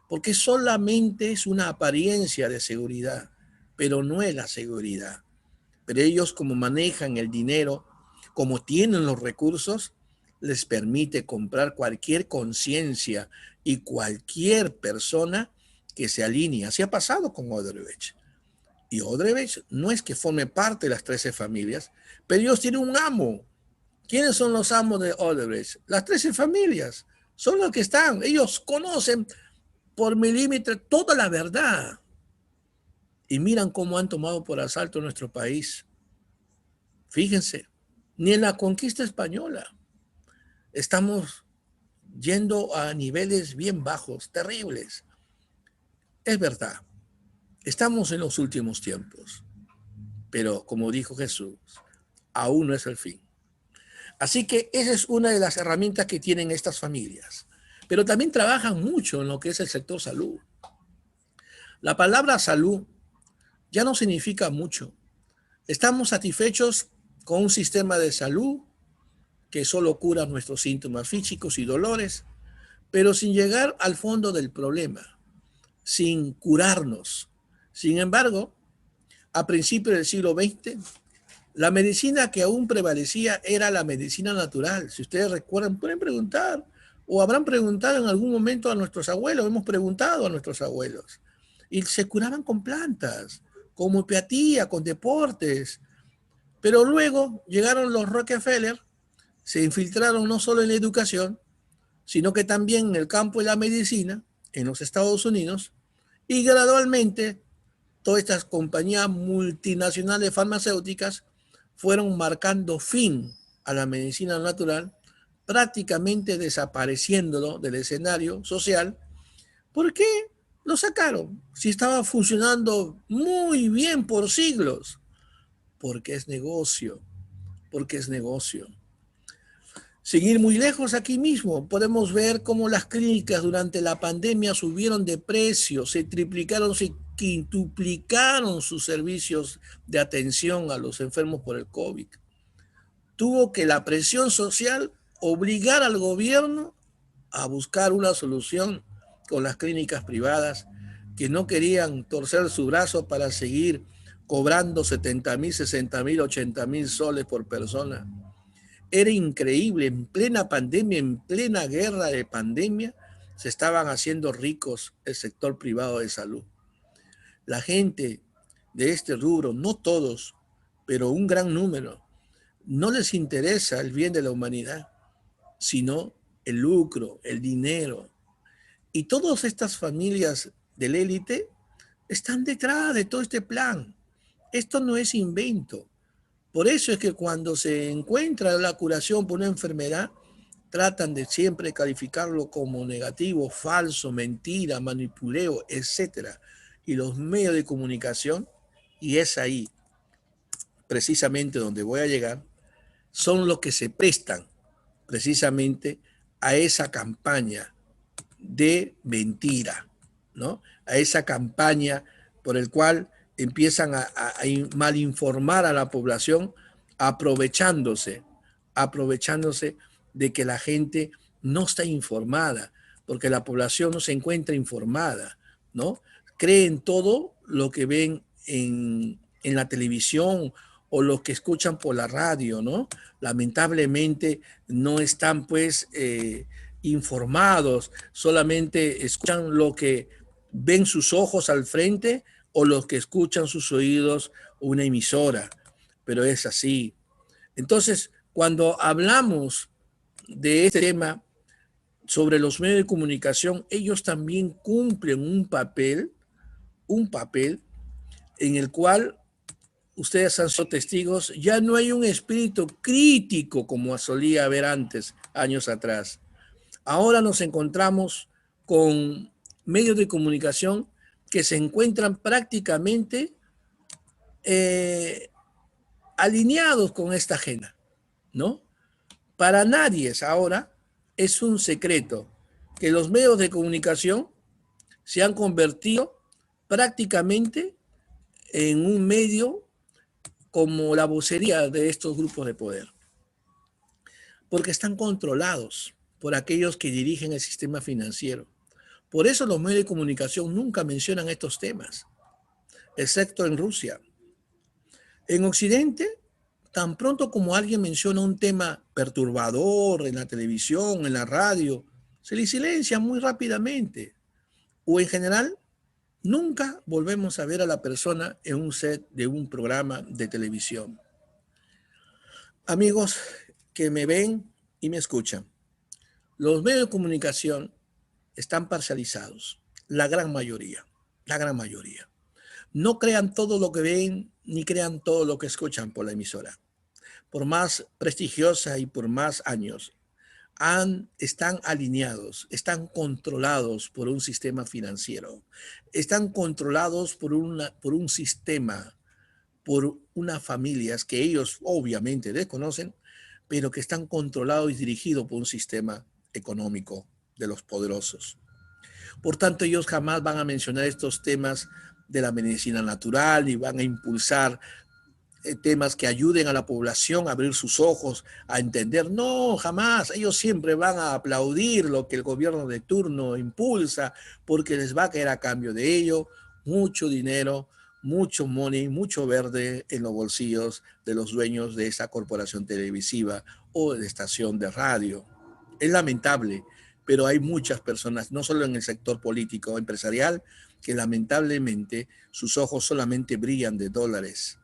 porque solamente es una apariencia de seguridad, pero no es la seguridad. Pero ellos, como manejan el dinero, como tienen los recursos, les permite comprar cualquier conciencia y cualquier persona que se alinee. Así ha pasado con Odebrecht. Y Odebrecht no es que forme parte de las 13 familias, pero ellos tienen un amo. ¿Quiénes son los amos de Odebrecht? Las 13 familias. Son los que están. Ellos conocen por milímetro toda la verdad. Y miran cómo han tomado por asalto nuestro país. Fíjense, ni en la conquista española estamos yendo a niveles bien bajos, terribles. Es verdad, estamos en los últimos tiempos, pero como dijo Jesús, aún no es el fin. Así que esa es una de las herramientas que tienen estas familias. Pero también trabajan mucho en lo que es el sector salud. La palabra salud ya no significa mucho. Estamos satisfechos con un sistema de salud que solo cura nuestros síntomas físicos y dolores, pero sin llegar al fondo del problema, sin curarnos. Sin embargo, a principios del siglo XX, la medicina que aún prevalecía era la medicina natural. Si ustedes recuerdan, pueden preguntar, o habrán preguntado en algún momento a nuestros abuelos, hemos preguntado a nuestros abuelos, y se curaban con plantas, con homeopatía, con deportes. Pero luego llegaron los Rockefeller, se infiltraron no solo en la educación, sino que también en el campo de la medicina, en los Estados Unidos, y gradualmente todas estas compañías multinacionales farmacéuticas fueron marcando fin a la medicina natural, prácticamente desapareciéndolo del escenario social. ¿Por qué lo sacaron? Si estaba funcionando muy bien por siglos. porque es negocio, porque es negocio. Sin ir muy lejos, aquí mismo podemos ver cómo las clínicas durante la pandemia subieron de precio, se triplicaron, se quintuplicaron sus servicios de atención a los enfermos por el COVID. Tuvo que la presión social obligar al gobierno a buscar una solución con las clínicas privadas que no querían torcer su brazo para seguir cobrando 70.000, 60.000, 80.000 soles por persona. Era increíble, en plena pandemia, en plena guerra de pandemia, se estaban haciendo ricos el sector privado de salud. La gente de este rubro, no todos, pero un gran número, no les interesa el bien de la humanidad, sino el lucro, el dinero. Y todas estas familias del élite están detrás de todo este plan. Esto no es invento. Por eso es que cuando se encuentra la curación por una enfermedad, tratan de siempre calificarlo como negativo, falso, mentira, manipuleo, etcétera. Y los medios de comunicación, y es ahí precisamente donde voy a llegar, son los que se prestan precisamente a esa campaña de mentira, ¿no? A esa campaña por el cual empiezan a malinformar a la población aprovechándose de que la gente no está informada, porque la población no se encuentra informada, ¿no? Creen todo lo que ven en la televisión o lo que escuchan por la radio, ¿no? Lamentablemente no están pues informados, solamente escuchan lo que ven sus ojos al frente o los que escuchan sus oídos una emisora, pero es así. Entonces, cuando hablamos de este tema sobre los medios de comunicación, ellos también cumplen un papel en el cual ustedes han sido testigos, ya no hay un espíritu crítico como solía haber antes, años atrás. Ahora nos encontramos con medios de comunicación que se encuentran prácticamente alineados con esta agenda, ¿no? Para nadie ahora es un secreto que los medios de comunicación se han convertido prácticamente en un medio como la vocería de estos grupos de poder, porque están controlados por aquellos que dirigen el sistema financiero. Por eso los medios de comunicación nunca mencionan estos temas, excepto en Rusia. En Occidente, tan pronto como alguien menciona un tema perturbador en la televisión, en la radio, se le silencia muy rápidamente. O en general, nunca volvemos a ver a la persona en un set de un programa de televisión. Amigos que me ven y me escuchan, los medios de comunicación están parcializados, la gran mayoría. No crean todo lo que ven ni crean todo lo que escuchan por la emisora. Por más prestigiosa y por más años, están alineados, están controlados por un sistema financiero, están controlados por un sistema, por unas familias que ellos obviamente desconocen, pero que están controlados y dirigidos por un sistema económico de los poderosos. Por tanto, ellos jamás van a mencionar estos temas de la medicina natural y van a impulsar temas que ayuden a la población a abrir sus ojos, a entender. No, jamás. Ellos siempre van a aplaudir lo que el gobierno de turno impulsa porque les va a caer a cambio de ello mucho dinero, mucho money, mucho verde en los bolsillos de los dueños de esa corporación televisiva o de estación de radio. Es lamentable, pero hay muchas personas, no solo en el sector político o empresarial, que lamentablemente sus ojos solamente brillan de dólares.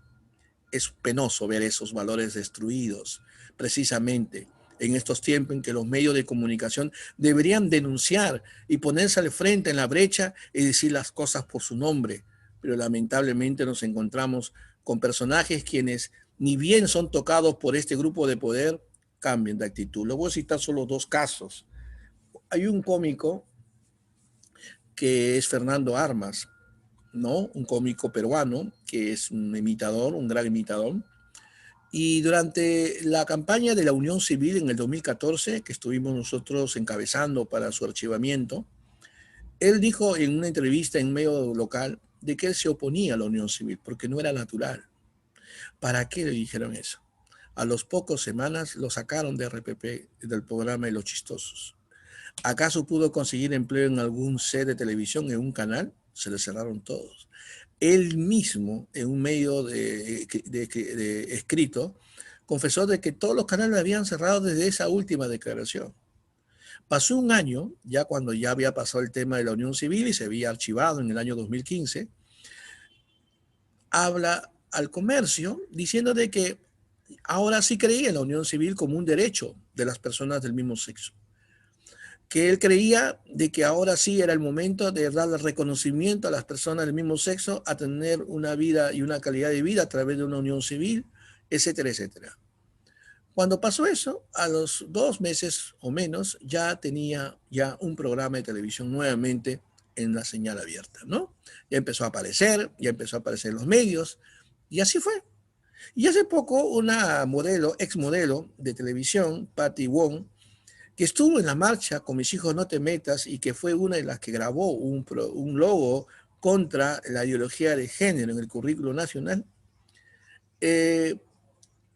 Es penoso ver esos valores destruidos, precisamente en estos tiempos en que los medios de comunicación deberían denunciar y ponerse al frente en la brecha y decir las cosas por su nombre. Pero lamentablemente nos encontramos con personajes quienes ni bien son tocados por este grupo de poder, cambian de actitud. Le voy a citar solo dos casos. Hay un cómico que es Fernando Armas, ¿no? Un cómico peruano que es un imitador, un gran imitador. Y durante la campaña de la Unión Civil en el 2014, que estuvimos nosotros encabezando para su archivamiento, él dijo en una entrevista en medio local de que él se oponía a la Unión Civil porque no era natural. ¿Para qué le dijeron eso? A los pocos semanas lo sacaron de RPP, del programa de Los Chistosos. ¿Acaso pudo conseguir empleo en algún set de televisión, en un canal? Se le cerraron todos. Él mismo, en un medio de escrito, confesó de que todos los canales habían cerrado desde esa última declaración. Pasó un año, ya cuando ya había pasado el tema de la Unión Civil y se había archivado en el año 2015, habla al Comercio diciendo de que ahora sí creía en la unión civil como un derecho de las personas del mismo sexo, que él creía de que ahora sí era el momento de darle reconocimiento a las personas del mismo sexo a tener una vida y una calidad de vida a través de una unión civil, etcétera, etcétera. Cuando pasó eso, a los 2 meses o menos, ya tenía ya un programa de televisión nuevamente en la señal abierta, ¿no? Ya empezó a aparecer en los medios, y así fue. Y hace poco una modelo, ex modelo de televisión, Patty Wong, que estuvo en la marcha con Mis hijos no te metas y que fue una de las que grabó un logo contra la ideología de género en el currículo nacional, eh,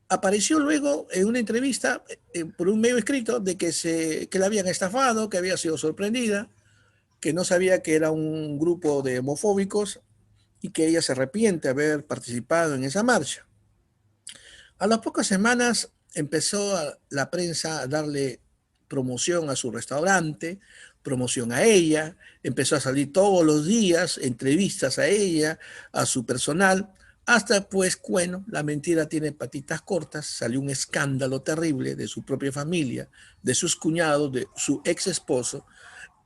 apareció luego en una entrevista por un medio escrito de que la habían estafado, que había sido sorprendida, que no sabía que era un grupo de homofóbicos y que ella se arrepiente de haber participado en esa marcha. A las pocas semanas empezó la prensa a darle promoción a su restaurante, promoción a ella, empezó a salir todos los días entrevistas a ella, a su personal, hasta pues, bueno, la mentira tiene patitas cortas, salió un escándalo terrible de su propia familia, de sus cuñados, de su ex esposo,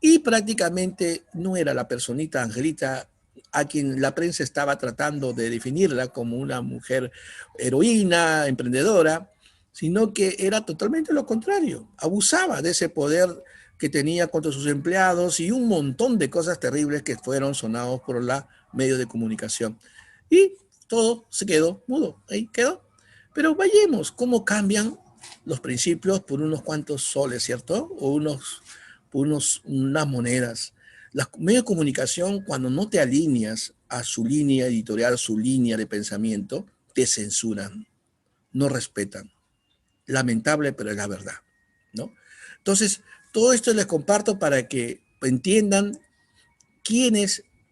y prácticamente no era la personita Angelita a quien la prensa estaba tratando de definirla como una mujer heroína, emprendedora, sino que era totalmente lo contrario. Abusaba de ese poder que tenía contra sus empleados y un montón de cosas terribles que fueron sonados por los medios de comunicación. Y todo se quedó mudo, ahí quedó. Pero vayamos cómo cambian los principios por unos cuantos soles, ¿cierto? O unas monedas. Los medios de comunicación, cuando no te alineas a su línea editorial, su línea de pensamiento, te censuran, no respetan. Lamentable, pero es la verdad, ¿no? Entonces, todo esto les comparto para que entiendan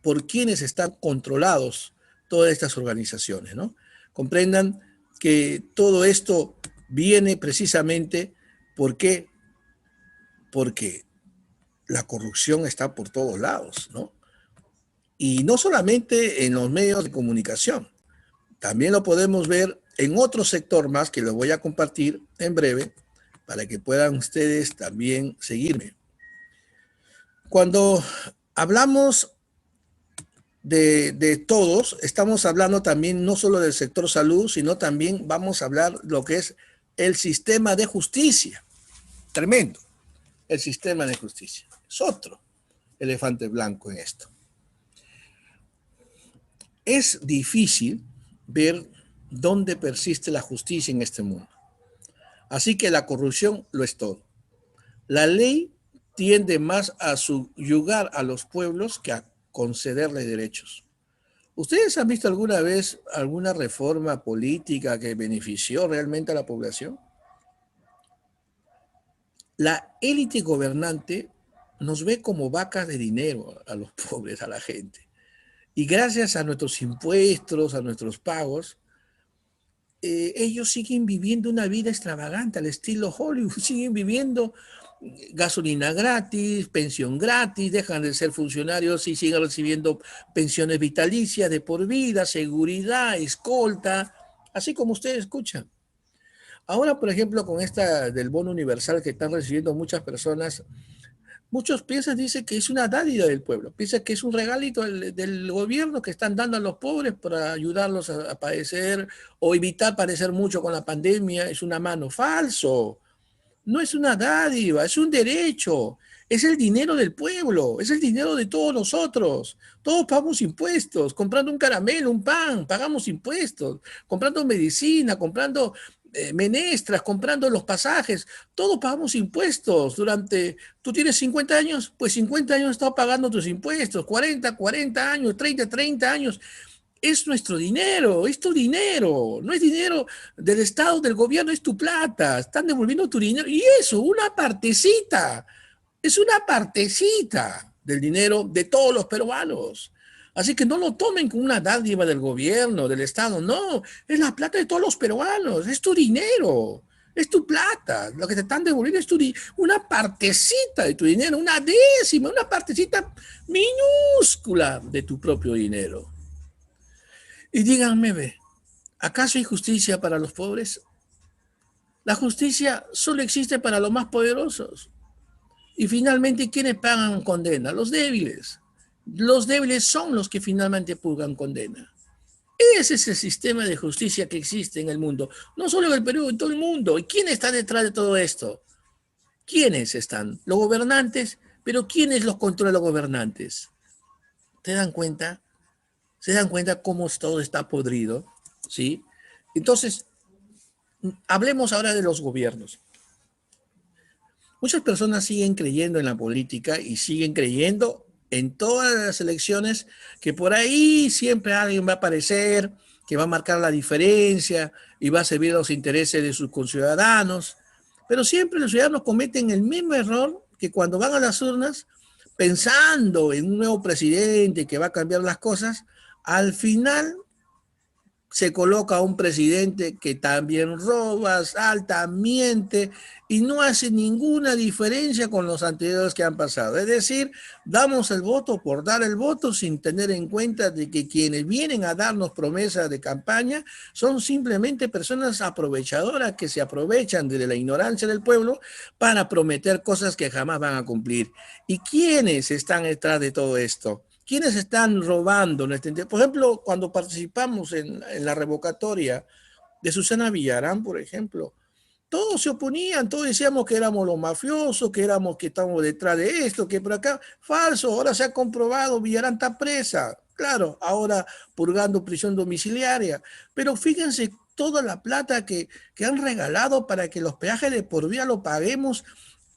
por quiénes están controlados todas estas organizaciones, ¿no? Comprendan que todo esto viene precisamente porque la corrupción está por todos lados, ¿no? Y no solamente en los medios de comunicación, también lo podemos ver en otro sector más que lo voy a compartir en breve para que puedan ustedes también seguirme. Cuando hablamos de todos, estamos hablando también no solo del sector salud, sino también vamos a hablar lo que es el sistema de justicia. Tremendo, el sistema de justicia. Es otro elefante blanco en esto. Es difícil ver dónde persiste la justicia en este mundo. Así que la corrupción lo es todo. La ley tiende más a subyugar a los pueblos que a concederles derechos. ¿Ustedes han visto alguna vez alguna reforma política que benefició realmente a la población? La élite gobernante nos ve como vacas de dinero a los pobres, a la gente. Y gracias a nuestros impuestos, a nuestros pagos, ellos siguen viviendo una vida extravagante al estilo Hollywood, siguen viviendo gasolina gratis, pensión gratis, dejan de ser funcionarios y siguen recibiendo pensiones vitalicias de por vida, seguridad, escolta, así como ustedes escuchan. Ahora, por ejemplo, con esta del bono universal que están recibiendo muchas personas, muchos piensan, dice que es una dádiva del pueblo, piensan que es un regalito del gobierno que están dando a los pobres para ayudarlos a padecer o evitar padecer mucho con la pandemia, es una mano. Falso, no es una dádiva, es un derecho. Es el dinero del pueblo, es el dinero de todos nosotros. Todos pagamos impuestos, comprando un caramelo, un pan, pagamos impuestos, comprando medicina, comprando menestras, comprando los pasajes, todos pagamos impuestos durante, tú tienes 50 años, pues 50 años has estado pagando tus impuestos, 40 años, 30 años. Es nuestro dinero, es tu dinero, no es dinero del Estado, del gobierno, es tu plata, están devolviendo tu dinero y eso, una partecita, es una partecita del dinero de todos los peruanos. Así que no lo tomen como una dádiva del gobierno, del Estado, no, es la plata de todos los peruanos, es tu dinero, es tu plata, lo que te están devolviendo es una partecita de tu dinero, una décima, una partecita minúscula de tu propio dinero. Y díganme, ve, ¿acaso hay justicia para los pobres? La justicia solo existe para los más poderosos. Y finalmente, ¿quiénes pagan condena? Los débiles. Los débiles son los que finalmente purgan condena. Ese es el sistema de justicia que existe en el mundo. No solo en el Perú, en todo el mundo. ¿Y quién está detrás de todo esto? ¿Quiénes están? Los gobernantes. Pero ¿quiénes los controlan los gobernantes? ¿Te dan cuenta? ¿Se dan cuenta cómo todo está podrido? ¿Sí? Entonces, hablemos ahora de los gobiernos. Muchas personas siguen creyendo en la política y siguen creyendo en todas las elecciones que por ahí siempre alguien va a aparecer, que va a marcar la diferencia y va a servir a los intereses de sus conciudadanos. Pero siempre los ciudadanos cometen el mismo error que cuando van a las urnas pensando en un nuevo presidente que va a cambiar las cosas, al final se coloca a un presidente que también roba, salta, miente y no hace ninguna diferencia con los anteriores que han pasado. Es decir, damos el voto por dar el voto sin tener en cuenta de que quienes vienen a darnos promesas de campaña son simplemente personas aprovechadoras que se aprovechan de la ignorancia del pueblo para prometer cosas que jamás van a cumplir. ¿Y quiénes están detrás de todo esto? ¿Quiénes están robando? Por ejemplo, cuando participamos en la revocatoria de Susana Villarán, por ejemplo, todos se oponían, todos decíamos que éramos los mafiosos, que estamos detrás de esto, que por acá. Falso, ahora se ha comprobado, Villarán está presa. Claro, ahora purgando prisión domiciliaria. Pero fíjense toda la plata que han regalado para que los peajes de por vía lo paguemos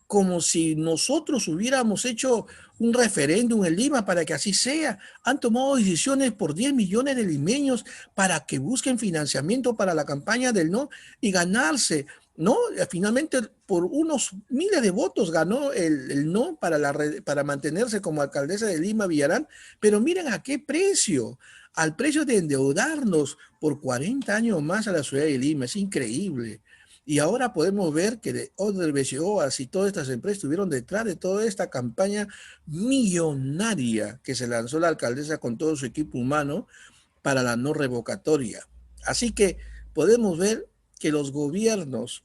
como si nosotros hubiéramos hecho un referéndum en Lima para que así sea. Han tomado decisiones por 10 millones de limeños para que busquen financiamiento para la campaña del no y ganarse, ¿no? Finalmente, por unos miles de votos ganó el no para mantenerse como alcaldesa de Lima, Villarán. Pero miren a qué precio, al precio de endeudarnos por 40 años más a la ciudad de Lima. Es increíble. Y ahora podemos ver que de Odebrecht y OAS y todas estas empresas estuvieron detrás de toda esta campaña millonaria que se lanzó la alcaldesa con todo su equipo humano para la no revocatoria. Así que podemos ver que los gobiernos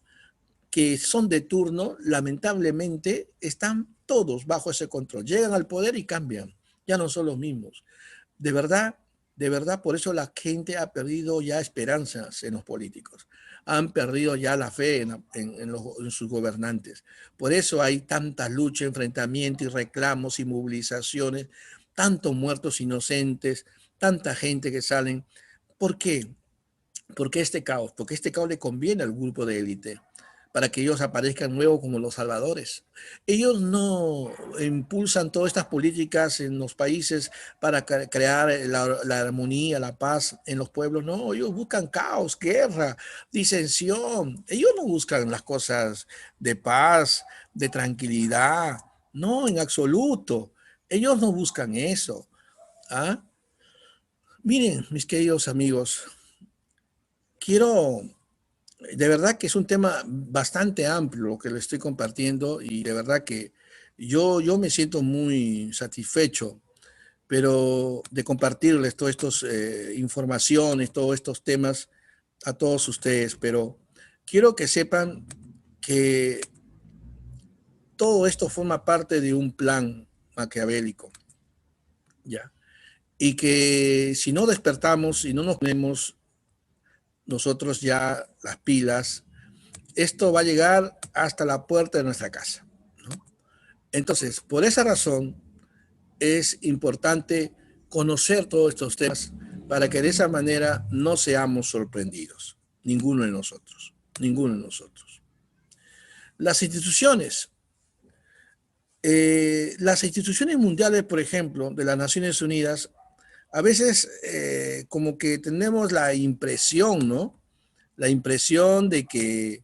que son de turno, lamentablemente, están todos bajo ese control. Llegan al poder y cambian. Ya no son los mismos. De verdad, por eso la gente ha perdido ya esperanzas en los políticos. Han perdido ya la fe en sus gobernantes. Por eso hay tanta lucha, enfrentamiento y reclamos y movilizaciones, tantos muertos inocentes, tanta gente que salen. ¿Por qué? ¿Por qué este caos? Porque este caos le conviene al grupo de élite, para que ellos aparezcan luego como los salvadores. Ellos no impulsan todas estas políticas en los países para crear la armonía, la paz en los pueblos. No, ellos buscan caos, guerra, disensión. Ellos no buscan las cosas de paz, de tranquilidad. No, en absoluto. Ellos no buscan eso. ¿Ah? Miren, mis queridos amigos, quiero de verdad que es un tema bastante amplio lo que le estoy compartiendo y de verdad que yo me siento muy satisfecho, pero de compartirles todas estas informaciones, todos estos temas a todos ustedes, pero quiero que sepan que todo esto forma parte de un plan maquiavélico, ¿ya? Y que si no despertamos y no nos ponemos nosotros ya las pilas, esto va a llegar hasta la puerta de nuestra casa, ¿no? Entonces, por esa razón, es importante conocer todos estos temas para que de esa manera no seamos sorprendidos, ninguno de nosotros, ninguno de nosotros. Las instituciones mundiales, por ejemplo, de las Naciones Unidas, a veces como que tenemos la impresión, ¿no? La impresión de que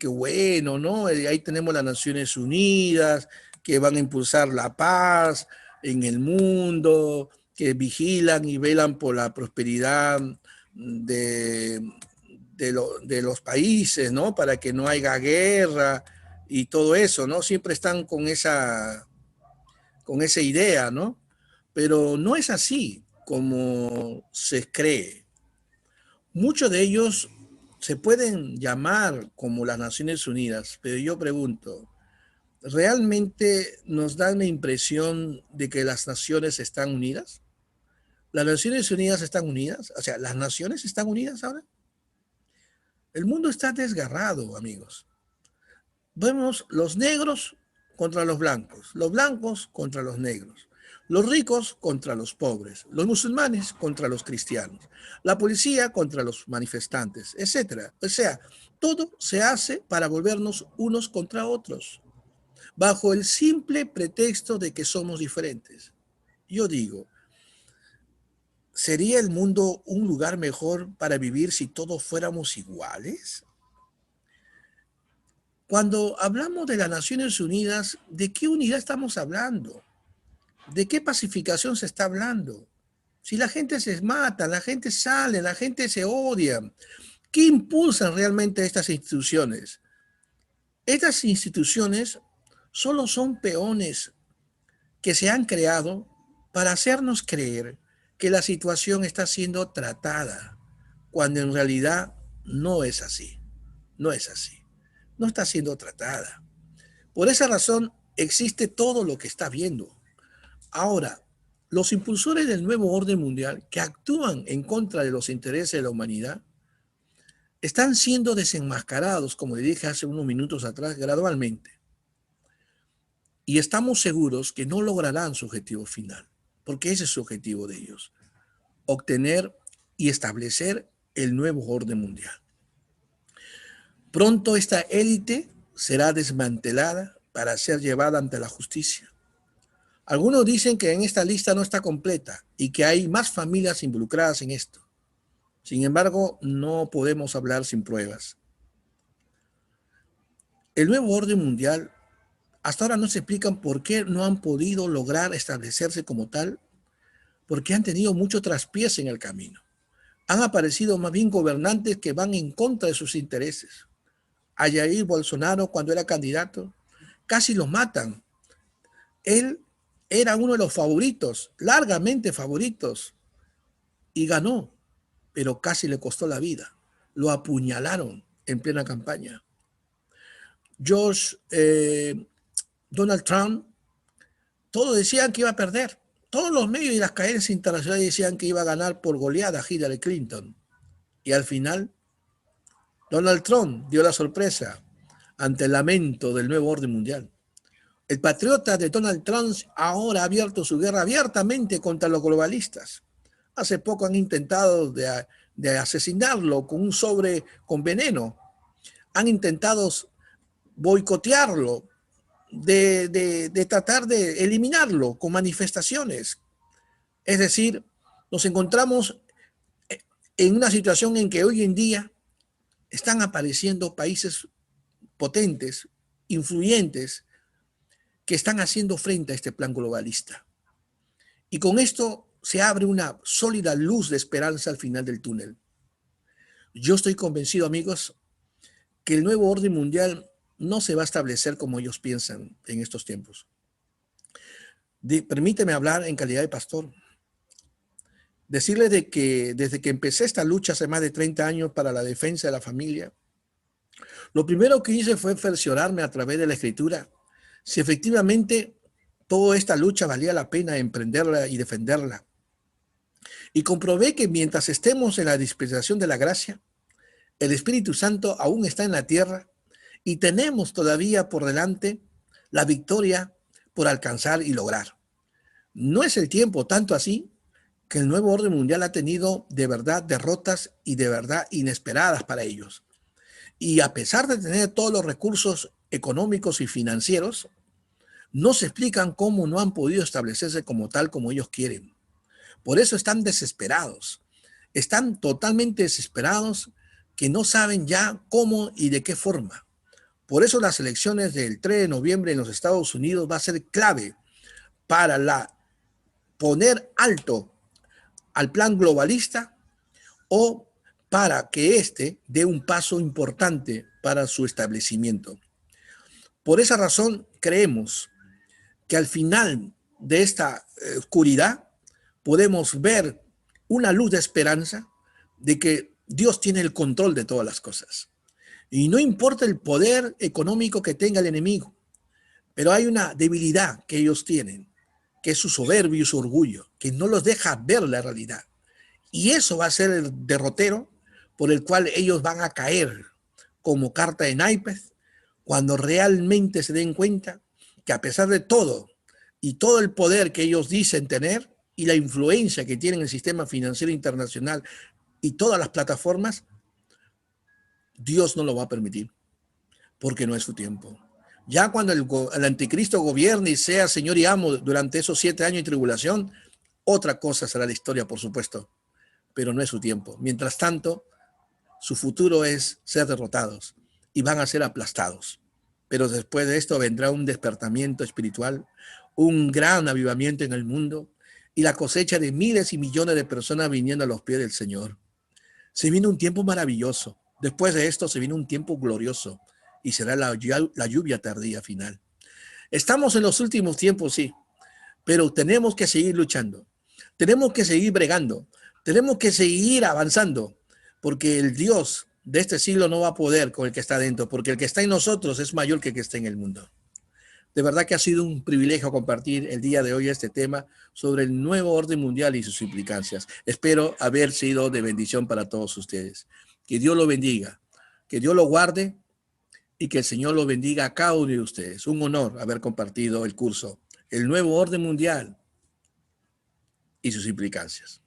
bueno, ¿no? Ahí tenemos las Naciones Unidas, que van a impulsar la paz en el mundo, que vigilan y velan por la prosperidad de, de los países, ¿no? Para que no haya guerra y todo eso, ¿no? Siempre están con esa idea, ¿no? Pero no es así como se cree. Muchos de ellos se pueden llamar como las Naciones Unidas, pero yo pregunto, ¿realmente nos dan la impresión de que las naciones están unidas? ¿Las Naciones Unidas están unidas? O sea, ¿las naciones están unidas ahora? El mundo está desgarrado, amigos. Vemos los negros contra los blancos contra los negros, los ricos contra los pobres, los musulmanes contra los cristianos, la policía contra los manifestantes, etcétera. O sea, todo se hace para volvernos unos contra otros, bajo el simple pretexto de que somos diferentes. Yo digo, ¿sería el mundo un lugar mejor para vivir si todos fuéramos iguales? Cuando hablamos de las Naciones Unidas, ¿de qué unidad estamos hablando? ¿De qué pacificación se está hablando? Si la gente se mata, la gente sale, la gente se odia, ¿qué impulsan realmente estas instituciones? Estas instituciones solo son peones que se han creado para hacernos creer que la situación está siendo tratada, cuando en realidad no es así. No es así. No está siendo tratada. Por esa razón existe todo lo que está viendo. Ahora, los impulsores del nuevo orden mundial que actúan en contra de los intereses de la humanidad están siendo desenmascarados, como le dije hace unos minutos atrás, gradualmente. Y estamos seguros que no lograrán su objetivo final, porque ese es su objetivo de ellos, obtener y establecer el nuevo orden mundial. Pronto esta élite será desmantelada para ser llevada ante la justicia. Algunos dicen que en esta lista no está completa y que hay más familias involucradas en esto. Sin embargo, no podemos hablar sin pruebas. El nuevo orden mundial, hasta ahora no se explican por qué no han podido lograr establecerse como tal, porque han tenido mucho traspiés en el camino. Han aparecido más bien gobernantes que van en contra de sus intereses. A Jair Bolsonaro, cuando era candidato, casi lo matan. Él era uno de los favoritos, largamente favoritos, y ganó, pero casi le costó la vida. Lo apuñalaron en plena campaña. Donald Trump, todos decían que iba a perder. Todos los medios y las cadenas internacionales decían que iba a ganar por goleada a Hillary Clinton. Y al final, Donald Trump dio la sorpresa ante el lamento del nuevo orden mundial. El patriota de Donald Trump ahora ha abierto su guerra abiertamente contra los globalistas. Hace poco han intentado de asesinarlo con un sobre con veneno. Han intentado boicotearlo, de tratar de eliminarlo con manifestaciones. Es decir, nos encontramos en una situación en que hoy en día están apareciendo países potentes, influyentes, que están haciendo frente a este plan globalista. Y con esto se abre una sólida luz de esperanza al final del túnel. Yo estoy convencido, amigos, que el nuevo orden mundial no se va a establecer como ellos piensan en estos tiempos. Permíteme hablar en calidad de pastor. Decirles de que desde que empecé esta lucha hace más de 30 años para la defensa de la familia, lo primero que hice fue cerciorarme a través de la escritura si efectivamente toda esta lucha valía la pena emprenderla y defenderla. Y comprobé que mientras estemos en la dispensación de la gracia, el Espíritu Santo aún está en la tierra y tenemos todavía por delante la victoria por alcanzar y lograr. No es el tiempo tanto así que el nuevo orden mundial ha tenido de verdad derrotas y de verdad inesperadas para ellos. Y a pesar de tener todos los recursos económicos y financieros, no se explican cómo no han podido establecerse como tal como ellos quieren. Por eso están desesperados. Están totalmente desesperados que no saben ya cómo y de qué forma. Por eso las elecciones del 3 de noviembre en los Estados Unidos va a ser clave para poner alto al plan globalista o para que éste dé un paso importante para su establecimiento. Por esa razón creemos que al final de esta oscuridad podemos ver una luz de esperanza de que Dios tiene el control de todas las cosas. Y no importa el poder económico que tenga el enemigo, pero hay una debilidad que ellos tienen, que es su soberbia y su orgullo, que no los deja ver la realidad. Y eso va a ser el derrotero por el cual ellos van a caer como carta de naipes cuando realmente se den cuenta que a pesar de todo y todo el poder que ellos dicen tener y la influencia que tienen el sistema financiero internacional y todas las plataformas, Dios no lo va a permitir porque no es su tiempo. Ya cuando el anticristo gobierne y sea señor y amo durante esos 7 años de tribulación, otra cosa será la historia, por supuesto, pero no es su tiempo. Mientras tanto, su futuro es ser derrotados y van a ser aplastados. Pero después de esto vendrá un despertamiento espiritual, un gran avivamiento en el mundo y la cosecha de miles y millones de personas viniendo a los pies del Señor. Se viene un tiempo maravilloso. Después de esto se viene un tiempo glorioso y será la lluvia tardía final. Estamos en los últimos tiempos, sí, pero tenemos que seguir luchando. Tenemos que seguir bregando. Tenemos que seguir avanzando, porque el Dios de este siglo no va a poder con el que está dentro, porque el que está en nosotros es mayor que el que está en el mundo. De verdad que ha sido un privilegio compartir el día de hoy este tema sobre el nuevo orden mundial y sus implicancias. Espero haber sido de bendición para todos ustedes. Que Dios lo bendiga, que Dios lo guarde y que el Señor lo bendiga a cada uno de ustedes. Un honor haber compartido el curso, el nuevo orden mundial y sus implicancias.